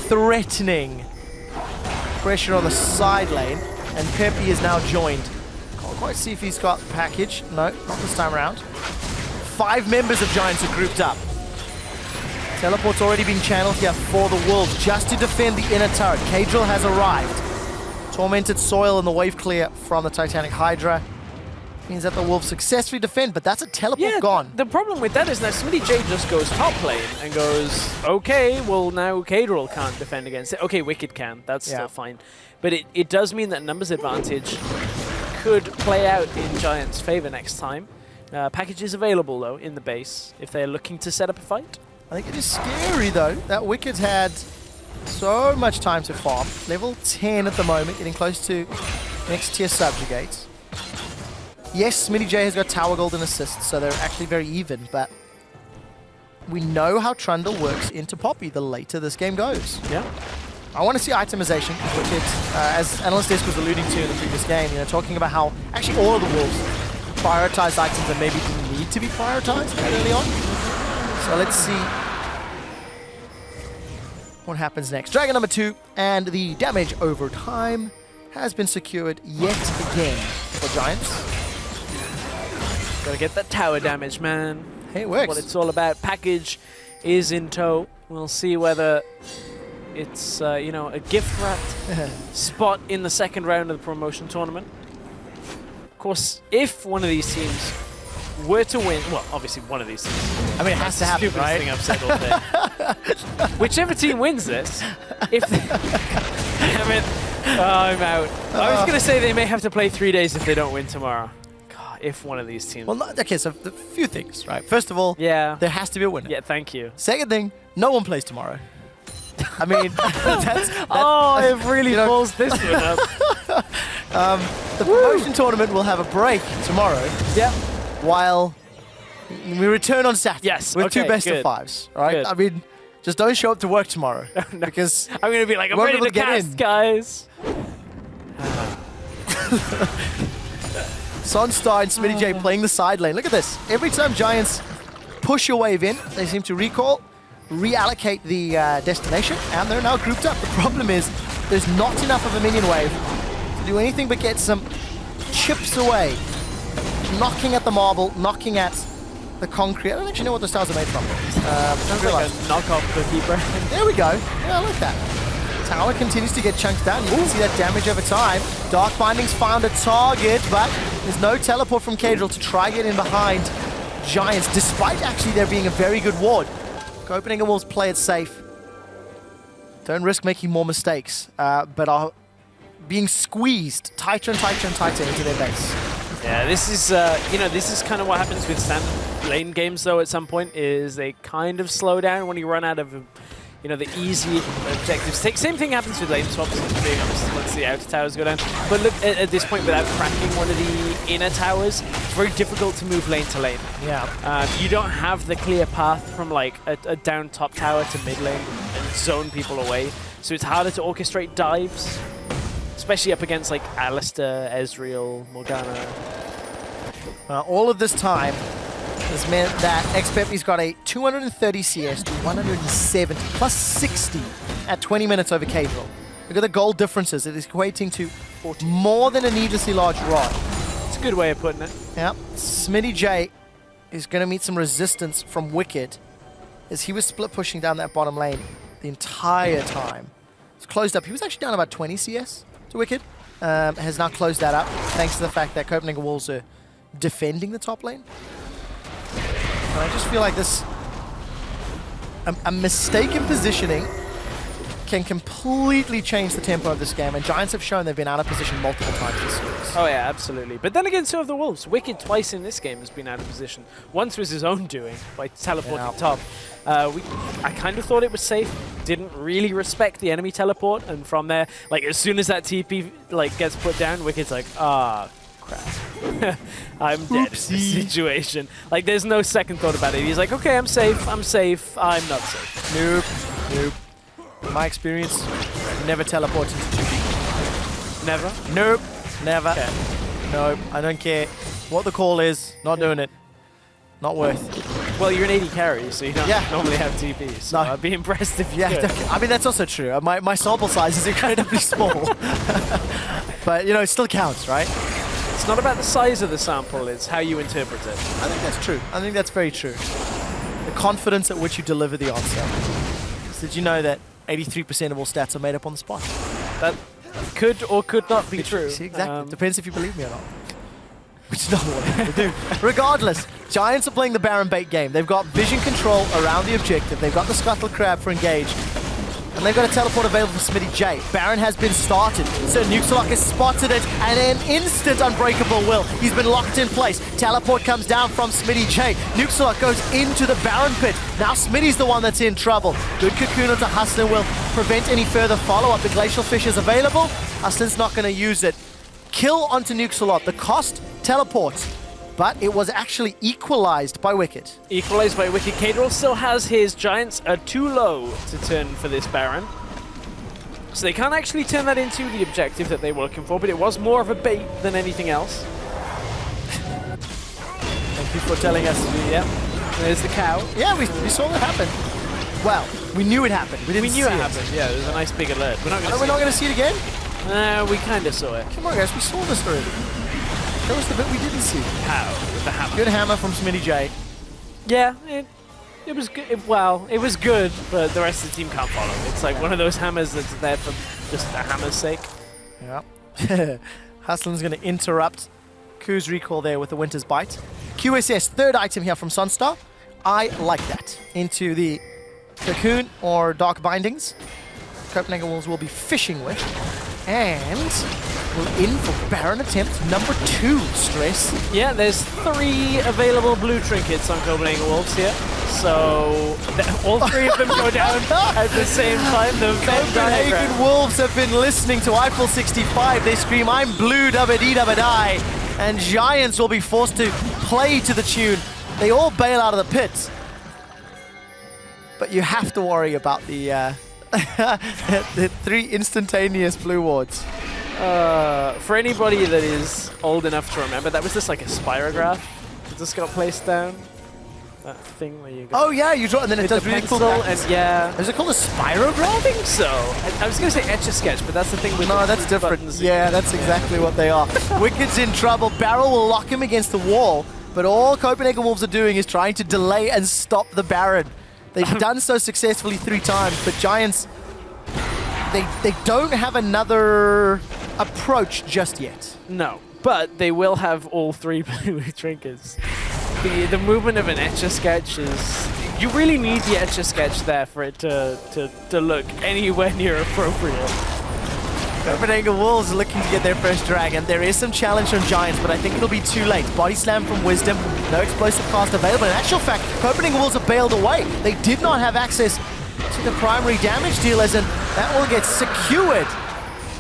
S4: threatening pressure on the side lane, and Pepe is now joined. Can't quite see if he's got package. No, not this time around. 5 members of Giants are grouped up. Teleport's already been channeled here for the Wolves just to defend the inner turret. Kadrill has arrived. Tormented Soil and the wave clear from the Titanic Hydra means that the Wolves successfully defend, but that's a teleport gone.
S5: The problem with that is that Smitty J just goes top lane and goes, okay, well now Kadrill can't defend against it. Okay, Wicked can, that's still fine. But it does mean that numbers advantage could play out in Giants' favor next time. Package is available though in the base if they're looking to set up a fight.
S4: I think it is scary though that Wicked's had so much time to farm. Level 10 at the moment, getting close to next tier subjugates. Yes, Smitty J has got tower gold and assists, so they're actually very even, but we know how Trundle works into Poppy the later this game goes.
S5: Yeah.
S4: I want to see itemization, Wicked, as Analyst Desk was alluding to in the previous game, you know, talking about how actually all of the Wolves prioritized items that maybe didn't need to be prioritized early on. So let's see what happens next. Dragon number 2, and the damage over time has been secured yet again for Giants.
S5: Gotta get that tower damage, man.
S4: Hey, it works.
S5: What it's all about. Package is in tow. We'll see whether it's, you know, a gift wrapped spot in the second round of the promotion tournament. Of course, if one of these teams were to win, well, obviously one of these teams.
S4: I mean, it has to happen,
S5: Stupidest
S4: right?
S5: thing I've said all day. Whichever team wins this, if they, damn it, I'm out. I was going to say they may have to play 3 days if they don't win tomorrow. God, if one of these teams.
S4: Well, okay, so a few things, right? First of all,
S5: yeah,
S4: there has to be a winner.
S5: yeah, thank you.
S4: Second thing, no one plays tomorrow. I mean,
S5: it really balls this one up.
S4: the promotion tournament will have a break tomorrow.
S5: Yeah.
S4: While we return on Saturday.
S5: Yes,
S4: with
S5: okay,
S4: 2 best
S5: good.
S4: of 5s. All right.
S5: Good.
S4: I mean, just don't show up to work tomorrow because
S5: I'm going to be like, I'm
S4: won't be
S5: ready
S4: able
S5: to
S4: to get
S5: cast,
S4: in.
S5: guys.
S4: Sunstar and Smitty J playing the side lane. Look at this. Every time Giants push a wave in, they seem to recall, reallocate the destination, and they're now grouped up. The problem is there's not enough of a minion wave to do anything but get some chips away. Knocking at the marble, knocking at the concrete. I don't actually know what the stars are made from.
S5: Sounds like a knockoff cookie brand.
S4: There we go. Yeah, I like that. Tower continues to get chunked down. You can see that damage over time. Dark Binding's found a target, but there's no teleport from Kadrill to try get in behind Giants, despite actually there being a very good ward. Copenhagen Wolves play it safe. Don't risk making more mistakes, but are being squeezed tighter and tighter and tighter into their base.
S5: Yeah, this is, you know, this is kind of what happens with standard lane games, though, at some point, is they kind of slow down when you run out of, you know, the easy objectives. Same thing happens with lane swaps, being honest, once the outer towers go down. But look, at this point, without cracking one of the inner towers, it's very difficult to move lane to lane.
S4: Yeah.
S5: You don't have the clear path from, like, a down top tower to mid lane and zone people away. So it's harder to orchestrate dives. Especially up against like Alistair, Ezreal, Morgana.
S4: All of this time has meant that XPeppy's got a 230 CS to 170 plus 60 at 20 minutes over Kadrill. Look at the goal differences. It is equating to
S5: 40.
S4: more than a needlessly large rod.
S5: It's a good way of putting it.
S4: Yeah. Smitty J is going to meet some resistance from Wicked as he was split pushing down that bottom lane the entire time. It's closed up. He was actually down about 20 CS. Wicked has now closed that up thanks to the fact that Copenhagen Wolves are defending the top lane. And I just feel like this a mistake in positioning can completely change the tempo of this game, and Giants have shown they've been out of position multiple times this series.
S5: Oh yeah, absolutely. But then again, so have the Wolves. Wicked twice in this game has been out of position. Once was his own doing by teleporting top. I kind of thought it was safe. Didn't really respect the enemy teleport, and from there, like as soon as that TP like gets put down, Wicked's like, ah, crap. I'm dead in this situation. Like there's no second thought about it. He's like, okay, I'm safe, I'm not safe.
S4: Nope. In my experience, never teleport into 2B.
S5: Never?
S4: Nope. Never.
S5: Okay.
S4: Nope. I don't care what the call is. Not doing it. Not worth.
S5: Well, you're an 80 carry, so you don't
S4: Yeah.
S5: normally have TP. So
S4: No.
S5: I'd be impressed if you
S4: Yeah,
S5: could.
S4: I mean, that's also true. My sample size is incredibly small. But, you know, it still counts, right?
S5: It's not about the size of the sample, it's how you interpret it.
S4: I think that's true. I think that's very true. The confidence at which you deliver the answer. So did you know that 83% of all stats are made up on the spot?
S5: That could or could not be true.
S4: See, exactly. Depends if you believe me or not. Which is not what I'm going to do. Regardless, Giants are playing the Baron bait game. They've got vision control around the objective. They've got the Scuttle Crab for engage. And they've got a teleport available for Smitty J. Baron has been started. So Nuxalock has spotted it, and an instant unbreakable will. He's been locked in place. Teleport comes down from Smitty J. Nuxalock goes into the Baron pit. Now Smitty's the one that's in trouble. Good cocoon onto Hustler will prevent any further follow-up. The Glacial Fish is available. Hustler's not going to use it. Kill onto Nuxalot. The cost, teleport. But it was actually equalized by Wicked.
S5: Equalized by Wicked. Kadril still has his Giants too low to turn for this Baron. So they can't actually turn that into the objective that they were looking for, but it was more of a bait than anything else.
S4: Thank you for telling us.
S5: Yeah, there's the cow.
S4: Yeah, we saw that happen. Well, we knew it happened. We didn't
S5: We knew
S4: see
S5: it happened. Yeah, there's a nice big alert. We're not
S4: And
S5: going
S4: we're not going to see it again?
S5: to. We kind of saw it.
S4: Come on, guys. We saw this already. That was the bit we didn't see.
S5: How? With the hammer.
S4: Good hammer from Smitty J.
S5: Yeah, it was good. Well, it was good, but the rest of the team can't follow. It's like one of those hammers that's there for just the hammer's sake.
S4: Yeah. Hustlin's going to interrupt Ku's recall there with the Winter's Bite. QSS, third item here from Sunstar. I like that. Into the Cocoon or Dark Bindings. Copenhagen Wolves will be fishing with. And we're in for Baron attempt number 2, Stress.
S5: Yeah, there's 3 available blue trinkets on Copenhagen Wolves here. So all 3 of them go down at the same time. The Venn
S4: Copenhagen
S5: diagram.
S4: Wolves have been listening to Eiffel 65. They scream, "I'm blue, dabba dee dabba die." And Giants will be forced to play to the tune. They all bail out of the pits. But you have to worry about the the 3 instantaneous blue wards.
S5: For anybody that is old enough to remember, that was just like a spirograph that just got placed down. That thing where you go.
S4: Oh yeah, you draw, and then it
S5: with
S4: does
S5: the
S4: really cool.
S5: pencil, and yeah.
S4: Is it called a spirograph?
S5: I think so. I was going to say Etch-a-Sketch, but that's the thing with
S4: No,
S5: the
S4: that's different.
S5: buttons.
S4: Yeah, that's exactly what they are. Wicked's in trouble. Barrel will lock him against the wall, but all Copenhagen Wolves are doing is trying to delay and stop the Baron. They've done so successfully 3 times, but Giants, they don't have another approach just yet.
S5: No, but they will have all 3 blue trinkets. The movement of an Etch-a-Sketch is... You really need the Etch-a-Sketch there for it to look anywhere near appropriate.
S4: Copenhagen Wolves are looking to get their first dragon. There is some challenge from Giants, but I think it'll be too late. Body slam from Wisdom, no explosive cast available. In actual fact, Copenhagen Wolves are bailed away. They did not have access to the primary damage dealers, and that will get secured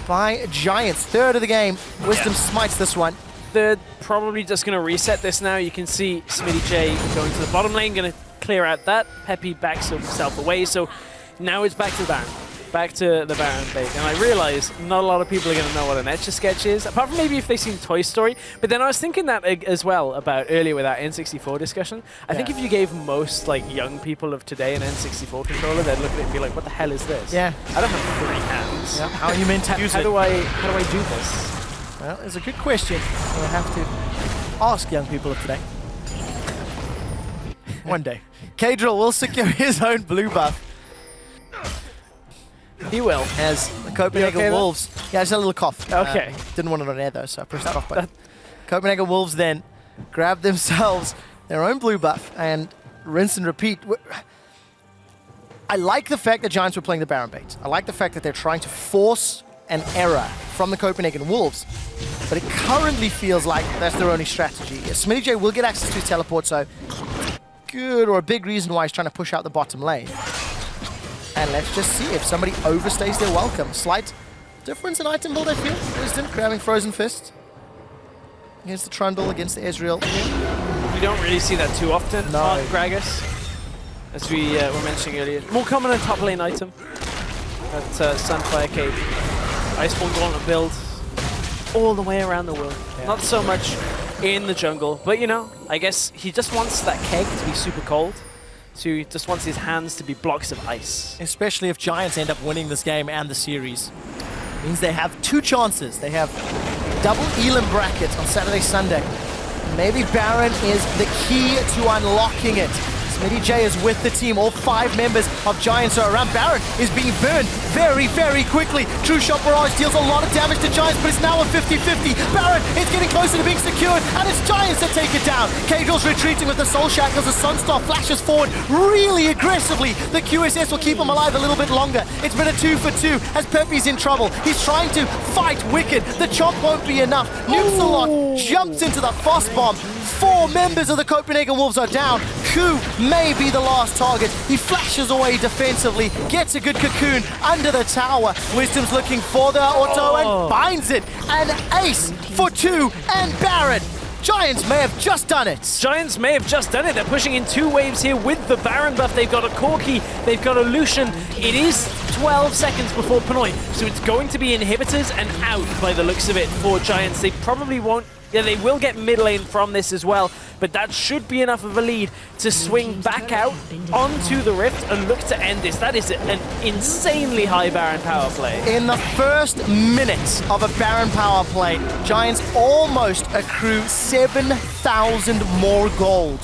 S4: by Giants. Third of the game. Wisdom smites this one.
S5: They're probably just going to reset this now. You can see Smitty J going to the bottom lane, going to clear out that. Peppy backs himself away, so now it's back to the Baron. Back to the Baron bait. And I realize not a lot of people are going to know what an Etch-a-Sketch is, apart from maybe if they've seen Toy Story. But then I was thinking that as well about earlier with our N64 discussion. I think if you gave most like young people of today an N64 controller, they'd look at it and be like, what the hell is this?
S4: Yeah.
S5: I don't have 3 hands.
S4: Yeah. How are you meant to use
S5: How
S4: it?
S5: do I do this?
S4: Well, it's a good question. We'll have to ask young people of today. One day. Kadril will secure his own blue buff
S5: He will.
S4: as the Copenhagen
S5: okay,
S4: Wolves. Yeah, just a little cough.
S5: Okay.
S4: Didn't want it on air though, so I pressed the off button. Copenhagen Wolves then grab themselves their own blue buff and rinse and repeat. I like the fact that Giants were playing the Baron bait. I like the fact that they're trying to force an error from the Copenhagen Wolves, but it currently feels like that's their only strategy. Smitty J will get access to his teleport, so good, or a big reason why he's trying to push out the bottom lane. And let's just see if somebody overstays their welcome. Slight difference in item build, I feel. Wisdom grabbing Frozen Fist against the Trundle, against the Ezreal.
S5: You don't really see that too often
S4: No.
S5: on Gragas, as we were mentioning earlier. More common than top lane item. That Sunfire Cape. Iceborne Gauntlet build all the way around the world.
S4: Yeah.
S5: Not so much in the jungle. But, you know, I guess he just wants that keg to be super cold. So he just wants his hands to be blocks of ice.
S4: Especially if Giants end up winning this game and the series. Means they have 2 chances. They have double Elam brackets on Saturday, Sunday. Maybe Baron is the key to unlocking it. Smitty J is with the team. All 5 members of Giants are around. Baron is being burned very, very quickly. True Shot Barrage deals a lot of damage to Giants, but it's now a 50-50. Baron is getting closer to being secured, and it's Giants that take it down. Cadrill's retreating with the Soul Shackles. The Sunstar flashes forward really aggressively. The QSS will keep him alive a little bit longer. It's been a 2-for-2 as Pepe's in trouble. He's trying to fight Wicked. The chomp won't be enough. Nuxalot jumps into the Frost Bomb. 4 members of the Copenhagen Wolves are down. Ku may be the last target. He flashes away defensively, gets a good cocoon under the tower. Wisdom's looking for the auto and finds it. An ace for 2 and Baron. Giants may have just done it.
S5: Giants may have just done it. They're pushing in 2 waves here with the Baron buff. They've got a Corki, they've got a Lucian. It is 12 seconds before Pinoy, so it's going to be inhibitors and out by the looks of it for Giants. They probably won't. Yeah, they will get mid lane from this as well, but that should be enough of a lead to swing back out onto the Rift and look to end this. That is an insanely high Baron power play.
S4: In the first minute of a Baron power play, Giants almost accrue 7,000 more gold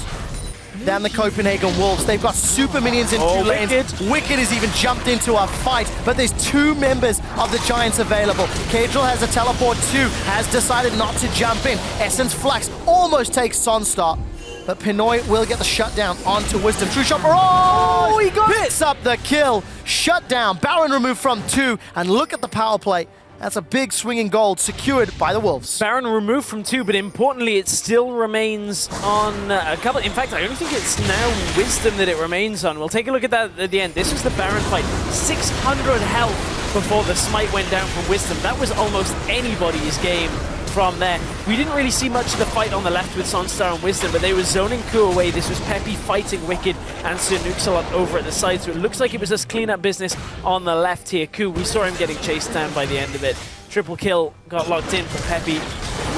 S4: than the Copenhagen Wolves. They've got super minions in 2 lanes. Wicked has even jumped into a fight, but there's 2 members of the Giants available. Cadrill has a teleport too, has decided not to jump in. Essence Flux almost takes Sunstar, but Pinoy will get the shutdown onto Wisdom. True Shot Barrage! He picks up the kill. Shut down. Baron removed from 2, and look at the power play. That's a big swinging gold secured by the Wolves.
S5: Baron removed from 2, but importantly, it still remains on a couple. In fact, I don't think it's now Wisdom that it remains on. We'll take a look at that at the end. This was the Baron fight. 600 health before the smite went down from Wisdom. That was almost anybody's game from there. We didn't really see much of the fight on the left with Sunstar and Wisdom, but they were zoning Ku away. This was Pepe fighting Wicked and Sir Nuxalot over at the side, so it looks like it was just clean-up business on the left here. Ku, we saw him getting chased down by the end of it. Triple kill got locked in for Pepe.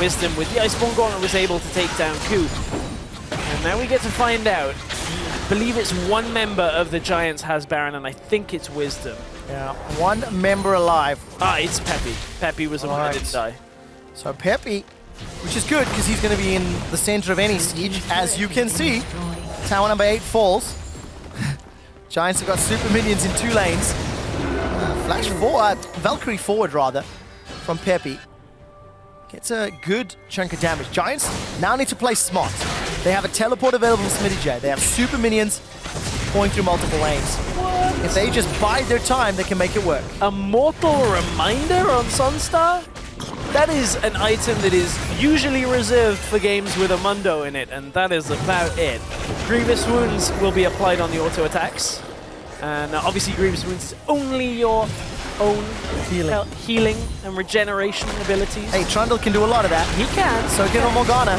S5: Wisdom with the Iceborne Gauntlet was able to take down Ku. And now we get to find out. I believe it's 1 member of the Giants has Baron, and I think it's Wisdom.
S4: Yeah, 1 member alive.
S5: Ah, it's Pepe. Pepe was the one that didn't die.
S4: So Pepe, which is good because he's going to be in the center of any siege, as you can see. Tower number 8 falls. Giants have got super minions in 2 lanes. Flash forward, Valkyrie forward rather, from Pepe. Gets a good chunk of damage. Giants now need to play smart. They have a teleport available from Smitty J. They have super minions going through multiple lanes. What? If they just bide their time, they can make it work.
S5: A mortal reminder on Sunstar? That is an item that is usually reserved for games with a Mundo in it, and that is about it. Grievous Wounds will be applied on the auto attacks. And obviously Grievous Wounds is only your own healing and regeneration abilities.
S4: Hey, Trundle can do a lot of that.
S5: He can.
S4: So can Morgana.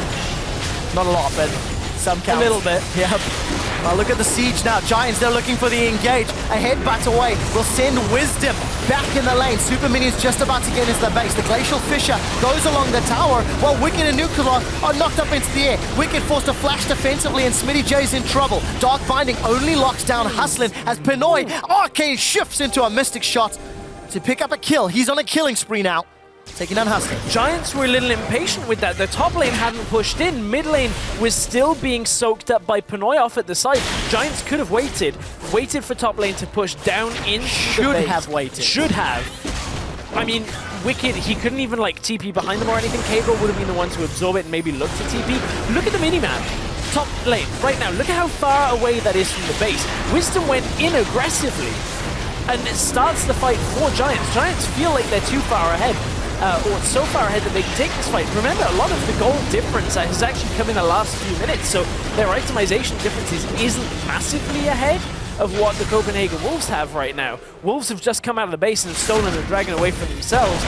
S4: Not a lot, but some counts.
S5: A little bit.
S4: Yep. Well, look at the siege now. Giants, they're looking for the engage. A headbutt away will send Wisdom back in the lane. Super Minions just about to get into the base. The Glacial Fissure goes along the tower while Wicked and Nuclear are knocked up into the air. Wicked forced to flash defensively and Smitty J's in trouble. Dark Binding only locks down Hustlin as Pinoy arcane shifts into a Mystic Shot to pick up a kill. He's on a killing spree now. Taking down Hustlin.
S5: Giants were a little impatient with that. The top lane hadn't pushed in. Mid lane was still being soaked up by Pinoy off at the side. Giants could have waited for top lane to push down into the base.
S4: Should have waited.
S5: Should have. I mean, Wicked, he couldn't even like TP behind them or anything. Cable would have been the one to absorb it and maybe look to TP. Look at the minimap. Top lane, right now, look at how far away that is from the base. Wisdom went in aggressively and it starts the fight for Giants. Giants feel like they're too far ahead. Or so far ahead that they can take this fight. Remember, a lot of the goal difference has actually come in the last few minutes, so their itemization differences isn't massively ahead of what the Copenhagen Wolves have right now. Wolves have just come out of the base and stolen the dragon away from themselves.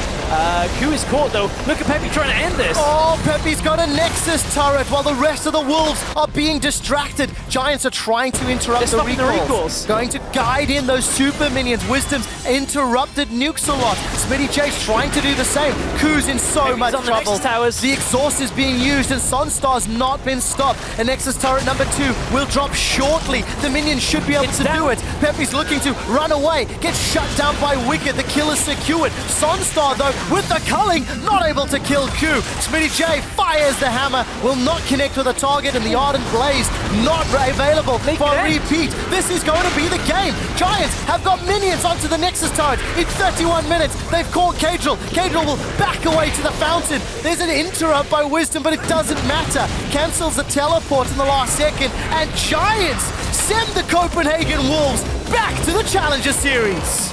S5: Ku is caught though. Look at Peppy trying to end this.
S4: Oh, Peppy's got a Nexus turret while the rest of the Wolves are being distracted. Giants are trying to interrupt the recalls. Going to guide in those super minions. Wisdom's interrupted nukes a lot. Smitty J's trying to do the same. Ku's in so much trouble. The exhaust is being used and Sunstar's not been stopped. And Nexus turret number 2 will drop shortly. The minions should be able to do it. Peppy's looking to run away. Gets shut down by Wicked. The kill is secured. Sunstar though with the culling, not able to kill Ku. Smitty J fires the hammer, will not connect with the target, and the Ardent Blaze not available for a repeat. This is going to be the game. Giants have got minions onto the Nexus turret. In 31 minutes, they've caught Cadril. Cadril will back away to the fountain. There's an interrupt by Wisdom, but it doesn't matter. Cancels the teleport in the last second, and Giants send the Copenhagen Wolves back to the Challenger Series.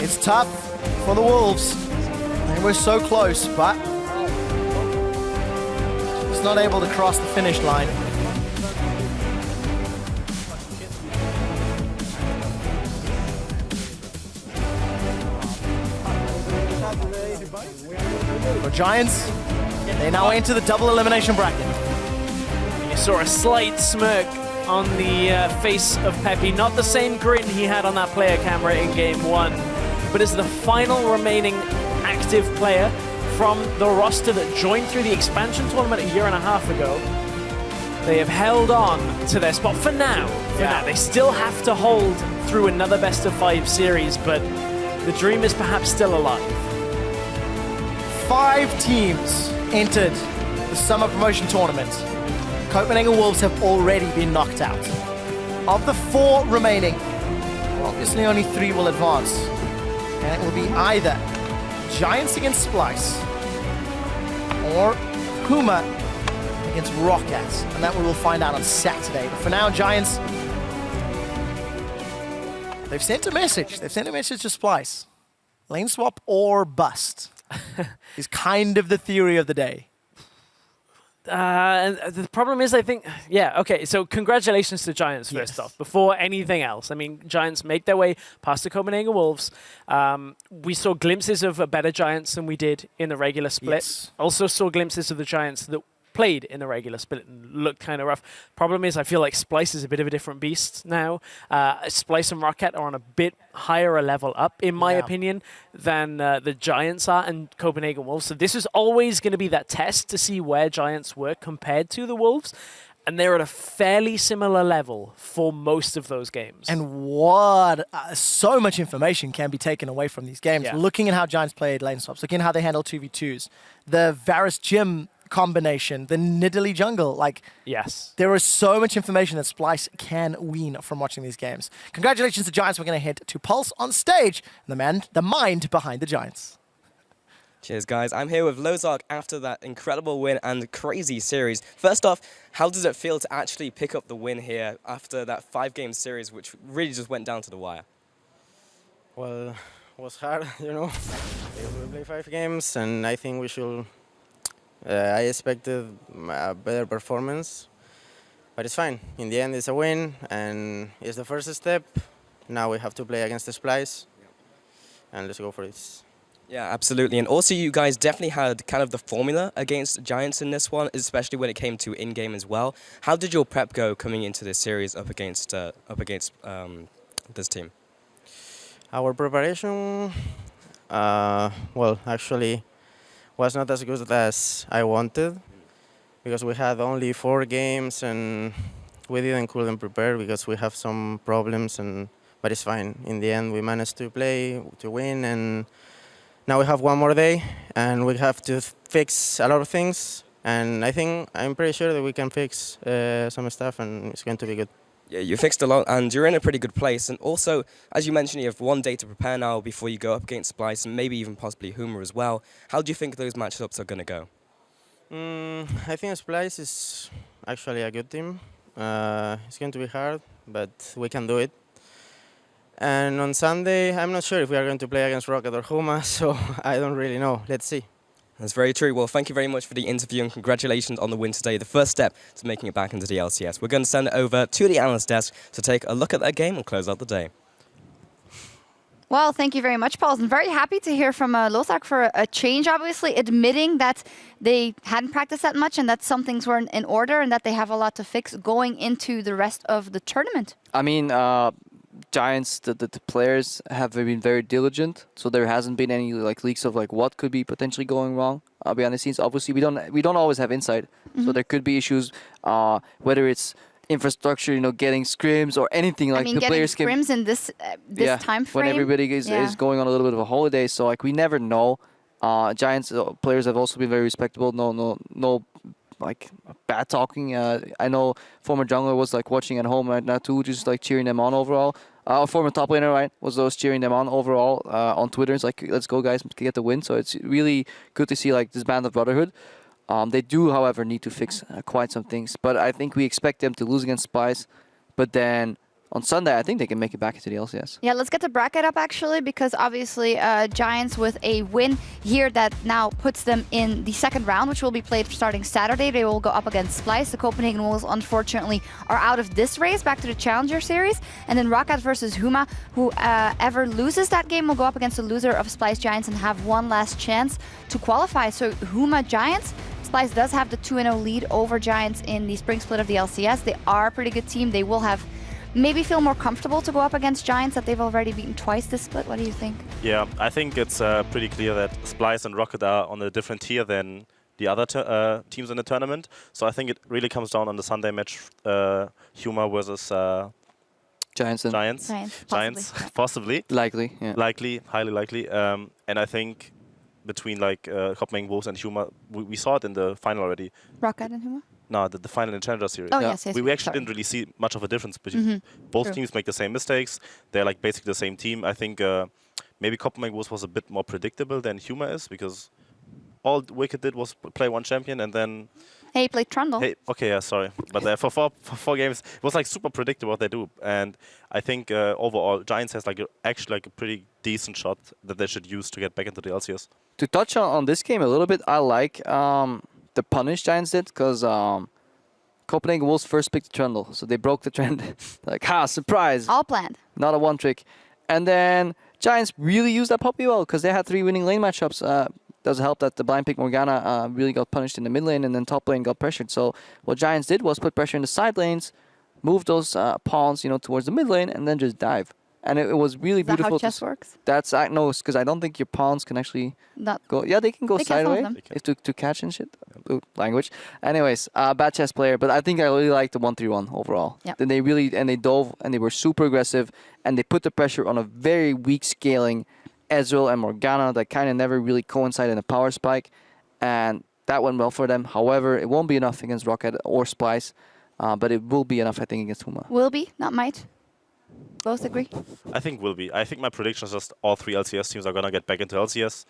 S4: It's tough for the Wolves. They were so close, but just not able to cross the finish line. For Giants, they now enter the double elimination bracket.
S5: You saw a slight smirk on the face of Peppy. Not the same grin he had on that player camera in game 1, but as the final remaining active player from the roster that joined through the expansion tournament a year and a half ago, they have held on to their spot for now. They still have to hold through another best of 5 series, but the dream is perhaps still alive.
S4: 5 teams entered the summer promotion tournament. Copenhagen Wolves have already been knocked out. Of the 4 remaining, well, obviously only 3 will advance. And it will be either Giants against Splice or Puma against Rockets. And that we will find out on Saturday. But for now, Giants, they've sent a message. They've sent a message to Splice. Lane swap or bust is kind of the theory of the day.
S5: And the problem is, I think, okay, so congratulations to Giants first off, before anything else. I mean, Giants make their way past the Copenhagen Wolves. We saw glimpses of a better Giants than we did in the regular split. Also saw glimpses of the Giants that played in the regular split and looked kind of rough. Problem is, I feel like Splice is a bit of a different beast now. Splice and Rocket are on a bit higher a level up, in my opinion, than the Giants are and Copenhagen Wolves. So this is always going to be that test to see where Giants were compared to the Wolves. And they're at a fairly similar level for most of those games.
S4: And what so much information can be taken away from these games. Looking at how Giants played lane swaps, looking at how they handle 2v2s, the Varus Jim combination, the Nidalee jungle, like, there is so much information that Splice can wean from watching these games. Congratulations to Giants. We're going to head to Pulse on stage, the mind behind the Giants.
S6: Cheers, guys. I'm here with Lozark after that incredible win and crazy series. First off, how does it feel to actually pick up the win here after that 5-game series, which really just went down to the wire?
S7: Well, it was hard, you know. We played 5 games, and I think we should... I expected a better performance, but it's fine. In the end, it's a win, and it's the first step. Now we have to play against the Splice, and let's go for this.
S6: Yeah, absolutely. And also, you guys definitely had kind of the formula against Giants in this one, especially when it came to in-game as well. How did your prep go coming into this series up against this team?
S7: Our preparation, well, actually, was not as good as I wanted, because we had only 4 games and we couldn't prepare because we have some problems, but it's fine. In the end, we managed to play, to win, and now we have 1 more day and we have to fix a lot of things, and I'm pretty sure that we can fix some stuff, and it's going to be good.
S6: Yeah, you fixed a lot, and you're in a pretty good place. And also, as you mentioned, you have 1 day to prepare now before you go up against Splice, and maybe even possibly Huma as well. How do you think those matchups are going to go?
S7: I think Splice is actually a good team. It's going to be hard, but we can do it. And on Sunday, I'm not sure if we are going to play against Rocket or Huma, so I don't really know. Let's see.
S6: That's very true. Well, thank you very much for the interview and congratulations on the win today. The first step to making it back into the LCS. We're going to send it over to the analyst desk to take a look at that game and close out the day.
S1: Well, thank you very much, Paul. I'm very happy to hear from Lothar for a change, obviously, admitting that they hadn't practiced that much and that some things weren't in order and that they have a lot to fix going into the rest of the tournament.
S2: I mean, Giants, the players have been very diligent, so there hasn't been any like leaks of like what could be potentially going wrong behind the scenes. Obviously, we don't always have insight, so there could be issues, whether it's infrastructure, getting scrims or anything like
S1: I mean,
S2: the
S1: getting
S2: players can.
S1: scrims in this time frame.
S2: When everybody is going on a little bit of a holiday, so like we never know. Giants players have also been very respectable. No like bad talking. I know former jungler was like watching at home right now too, just like cheering them on overall. Former top laner, right, was those cheering them on overall on Twitter. It's like, let's go guys, get the win. So it's really good to see like this band of brotherhood. They do, however, need to fix quite some things. But I think we expect them to lose against Spice. But then on Sunday, I think they can make it back into the LCS.
S1: Yeah, let's get the bracket up actually, because obviously Giants with a win here that now puts them in the second round, which will be played starting Saturday. They will go up against Splice. The Copenhagen Wolves, unfortunately, are out of this race, back to the Challenger Series. And then Roccat versus Huma, whoever loses that game will go up against the loser of Splice Giants and have one last chance to qualify. So Huma Giants, Splice does have the 2-0 lead over Giants in the spring split of the LCS. They are a pretty good team. They will have maybe feel more comfortable to go up against Giants that they've already beaten twice this split. What do you think?
S3: Yeah, I think it's pretty clear that Splice and Rocket are on a different tier than the other teams in the tournament. So I think it really comes down on the Sunday match, Huma versus
S2: Giants.
S3: Giants, possibly.
S2: Likely, yeah.
S3: Likely, highly likely. And I think between like Copenhagen Wolves and Huma, we saw it in the final already.
S1: Roccat and Huma?
S3: No, the final in Challenger Series.
S1: Oh, yes.
S3: We actually didn't really see much of a difference between both teams make the same mistakes. They're like basically the same team. I think maybe Copenhagen was a bit more predictable than Huma is, because all Wicked did was play one champion and then...
S1: Hey, he played Trundle.
S3: Hey, okay, yeah, sorry. But for four games, it was like super predictable what they do. And I think overall, Giants has actually a pretty decent shot that they should use to get back into the LCS.
S2: To touch on this game a little bit, I like the punish Giants did, because Copenhagen Wolves first picked the Trundle, so they broke the trend. Like, surprise!
S1: All planned.
S2: Not a one trick. And then Giants really used that puppy well, because they had 3 winning lane matchups. Does help that the blind pick Morgana really got punished in the mid lane, and then top lane got pressured. So what Giants did was put pressure in the side lanes, move those pawns, towards the mid lane, and then just dive. And it was really beautiful.
S1: Is that how chess works?
S2: That's no, because I don't think your pawns can actually go. Yeah, they can go sideways to catch and shit. Ooh, language. Anyways, bad chess player, but I think I really liked the 1-3-1 overall.
S1: Yep.
S2: Then they dove and they were super aggressive, and they put the pressure on a very weak scaling Ezreal and Morgana that kind of never really coincided in a power spike, and that went well for them. However, it won't be enough against Rocket or Splice, but it will be enough, I think, against Huma.
S1: Will be, not might. Both agree?
S3: I think will be. I think my prediction is just all 3 LCS teams are going to get back into LCS,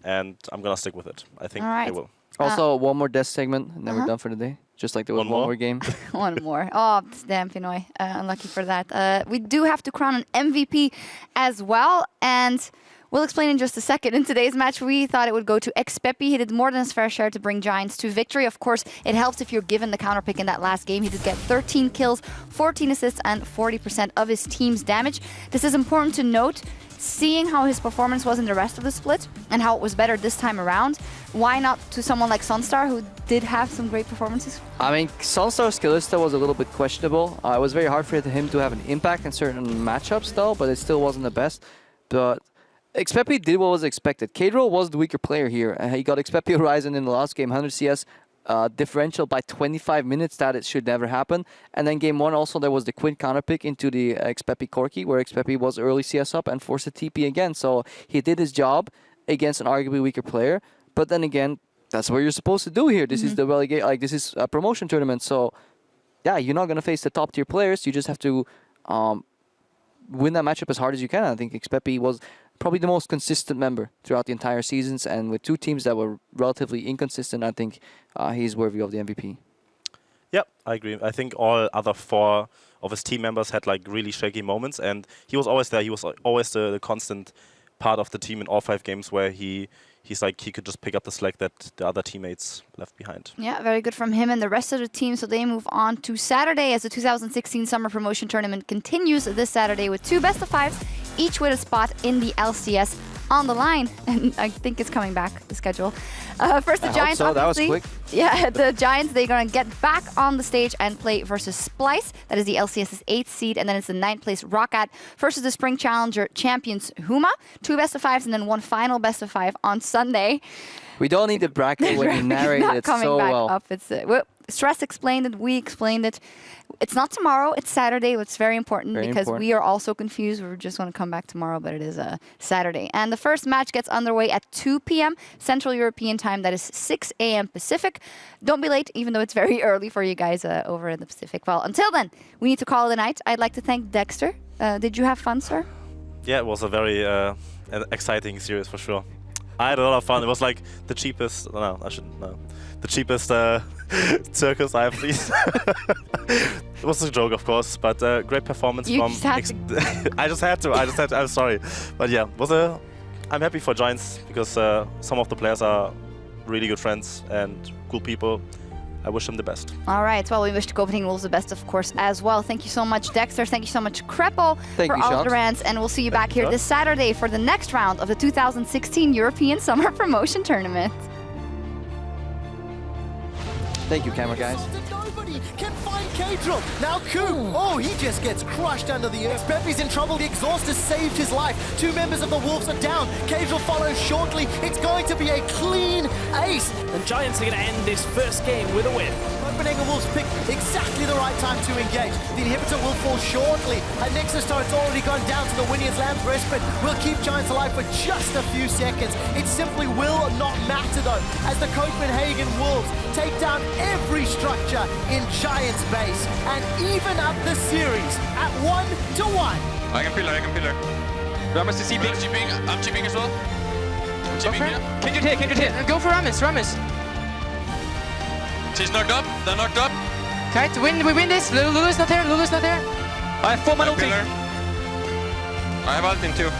S3: and I'm going to stick with it. I think they will.
S2: Also, one more death segment, and then we're done for the day. Just like there was one more game.
S1: One more. Oh, damn, Pinoy. Unlucky for that. We do have to crown an MVP as well, and we'll explain in just a second. In today's match, we thought it would go to Xpepi. He did more than his fair share to bring Giants to victory. Of course, it helps if you're given the counter pick in that last game. He did get 13 kills, 14 assists, and 40% of his team's damage. This is important to note. Seeing how his performance was in the rest of the split and how it was better this time around, why not to someone like Sunstar, who did have some great performances? I
S2: mean, Sunstar's Kalista was a little bit questionable. It was very hard for him to have an impact in certain matchups, though, but it still wasn't the best. But Xpepi did what was expected. Kadro was the weaker player here. He got Xpepi Horizon in the last game, 100 CS. Differential by 25 minutes, that it should never happen. And then game 1 also there was the Quinn counterpick into the Xpepi Corki, where Xpepi was early CS up and forced a TP again. So he did his job against an arguably weaker player. But then again, that's what you're supposed to do here. This is the relegate, this is a promotion tournament. So yeah, you're not gonna face the top tier players. You just have to win that matchup as hard as you can. I think Xpepi was probably the most consistent member throughout the entire seasons, and with 2 teams that were relatively inconsistent, I think he's worthy of the MVP.
S3: Yep, I agree. I think all other 4 of his team members had like really shaky moments, and he was always there. He was always the constant part of the team in all 5 games where he's like he could just pick up the slack that the other teammates left behind.
S1: Yeah, very good from him and the rest of the team. So they move on to Saturday as the 2016 Summer Promotion Tournament continues this Saturday with 2 best-of-5s, each with a spot in the LCS on the line. And I think it's coming back, the schedule. First, the Giants,
S2: so. That was
S1: obviously.
S2: quick.
S1: Yeah, the Giants, they're going to get back on the stage and play versus Splice. That is the LCS's 8th seed. And then it's the 9th place Roccat versus the Spring Challenger champions Huma. 2 best-of-5s and then 1 final best-of-5 on Sunday.
S2: We don't need the bracket when you narrate it so well.
S1: Up. It's Stress explained it. We explained it. It's not tomorrow. It's Saturday. It's very important because we are also confused. We're just going to come back tomorrow, but it is a Saturday. And the first match gets underway at 2 p.m. Central European time. That is 6 a.m. Pacific. Don't be late, even though it's very early for you guys over in the Pacific. Well, until then, we need to call it a night. I'd like to thank Dexter. Did you have fun, sir?
S3: Yeah, it was a very exciting series for sure. I had a lot of fun. It was like the cheapest. No, I shouldn't. No, the cheapest circus I've seen. It was a joke, of course, but great performance from. I just had to. I'm sorry, but yeah, I'm happy for Giants because some of the players are really good friends and cool people. I wish them the best.
S1: All right. Well, we wish the Copenhagen Wolves the best, of course, as well. Thank you so much, Dexter. Thank you so much, Kreppel, for all of the rants. And we'll see you back here this Saturday for the next round of the 2016 European Summer Promotion Tournament.
S2: Thank you, camera guys.
S4: Nobody can find Kadril. Now Ku, he just gets crushed under the earth. Pepe's in trouble. The exhaust has saved his life. 2 members of the Wolves are down. Kadril follows shortly. It's going to be a clean ace.
S5: And Giants are going to end this first game with a win.
S4: Copenhagen Wolves pick exactly the right time to engage. The inhibitor will fall shortly. A Nexus turret's already gone down to the Winnians Lamb's respite. Will keep Giants alive for just a few seconds. It simply will not matter though, as the Copenhagen Wolves take down every structure in Giants base and even up the series at 1-1.
S8: I can pillar. Ramus is TPing. I'm TPing as well. TPing here.
S9: Can you take? Go for Ramus.
S8: She's knocked up. They're knocked up.
S9: Okay, we win this. Lulu's not there. I have 4 man ulti.
S8: I have ulti too.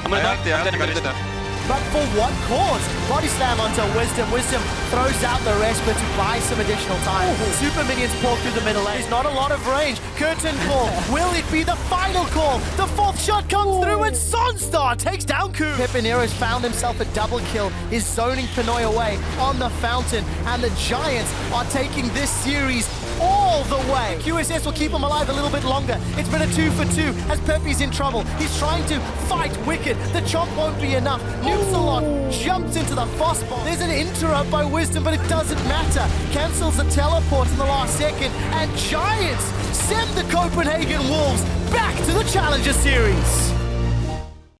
S9: I'm gonna die.
S4: But for what cause? Body slam onto Wisdom. Wisdom throws out the respite to buy some additional time. Super minions pour through the middle lane. There's not a lot of range. Curtain call. Will it be the final call? The 4th shot comes through and Sonstar takes down Ku. Pepinero's found himself a double kill. Is zoning Pinoy away on the fountain. And the Giants are taking this series all the way. QSS will keep him alive a little bit longer. It's been a 2 for 2 as Pepe's in trouble. He's trying to fight Wicked. The chop won't be enough. Nusalot jumps into the Foss bomb. There's an interrupt by Wisdom, but it doesn't matter. Cancels the teleport in the last second, and Giants send the Copenhagen Wolves back to the Challenger Series.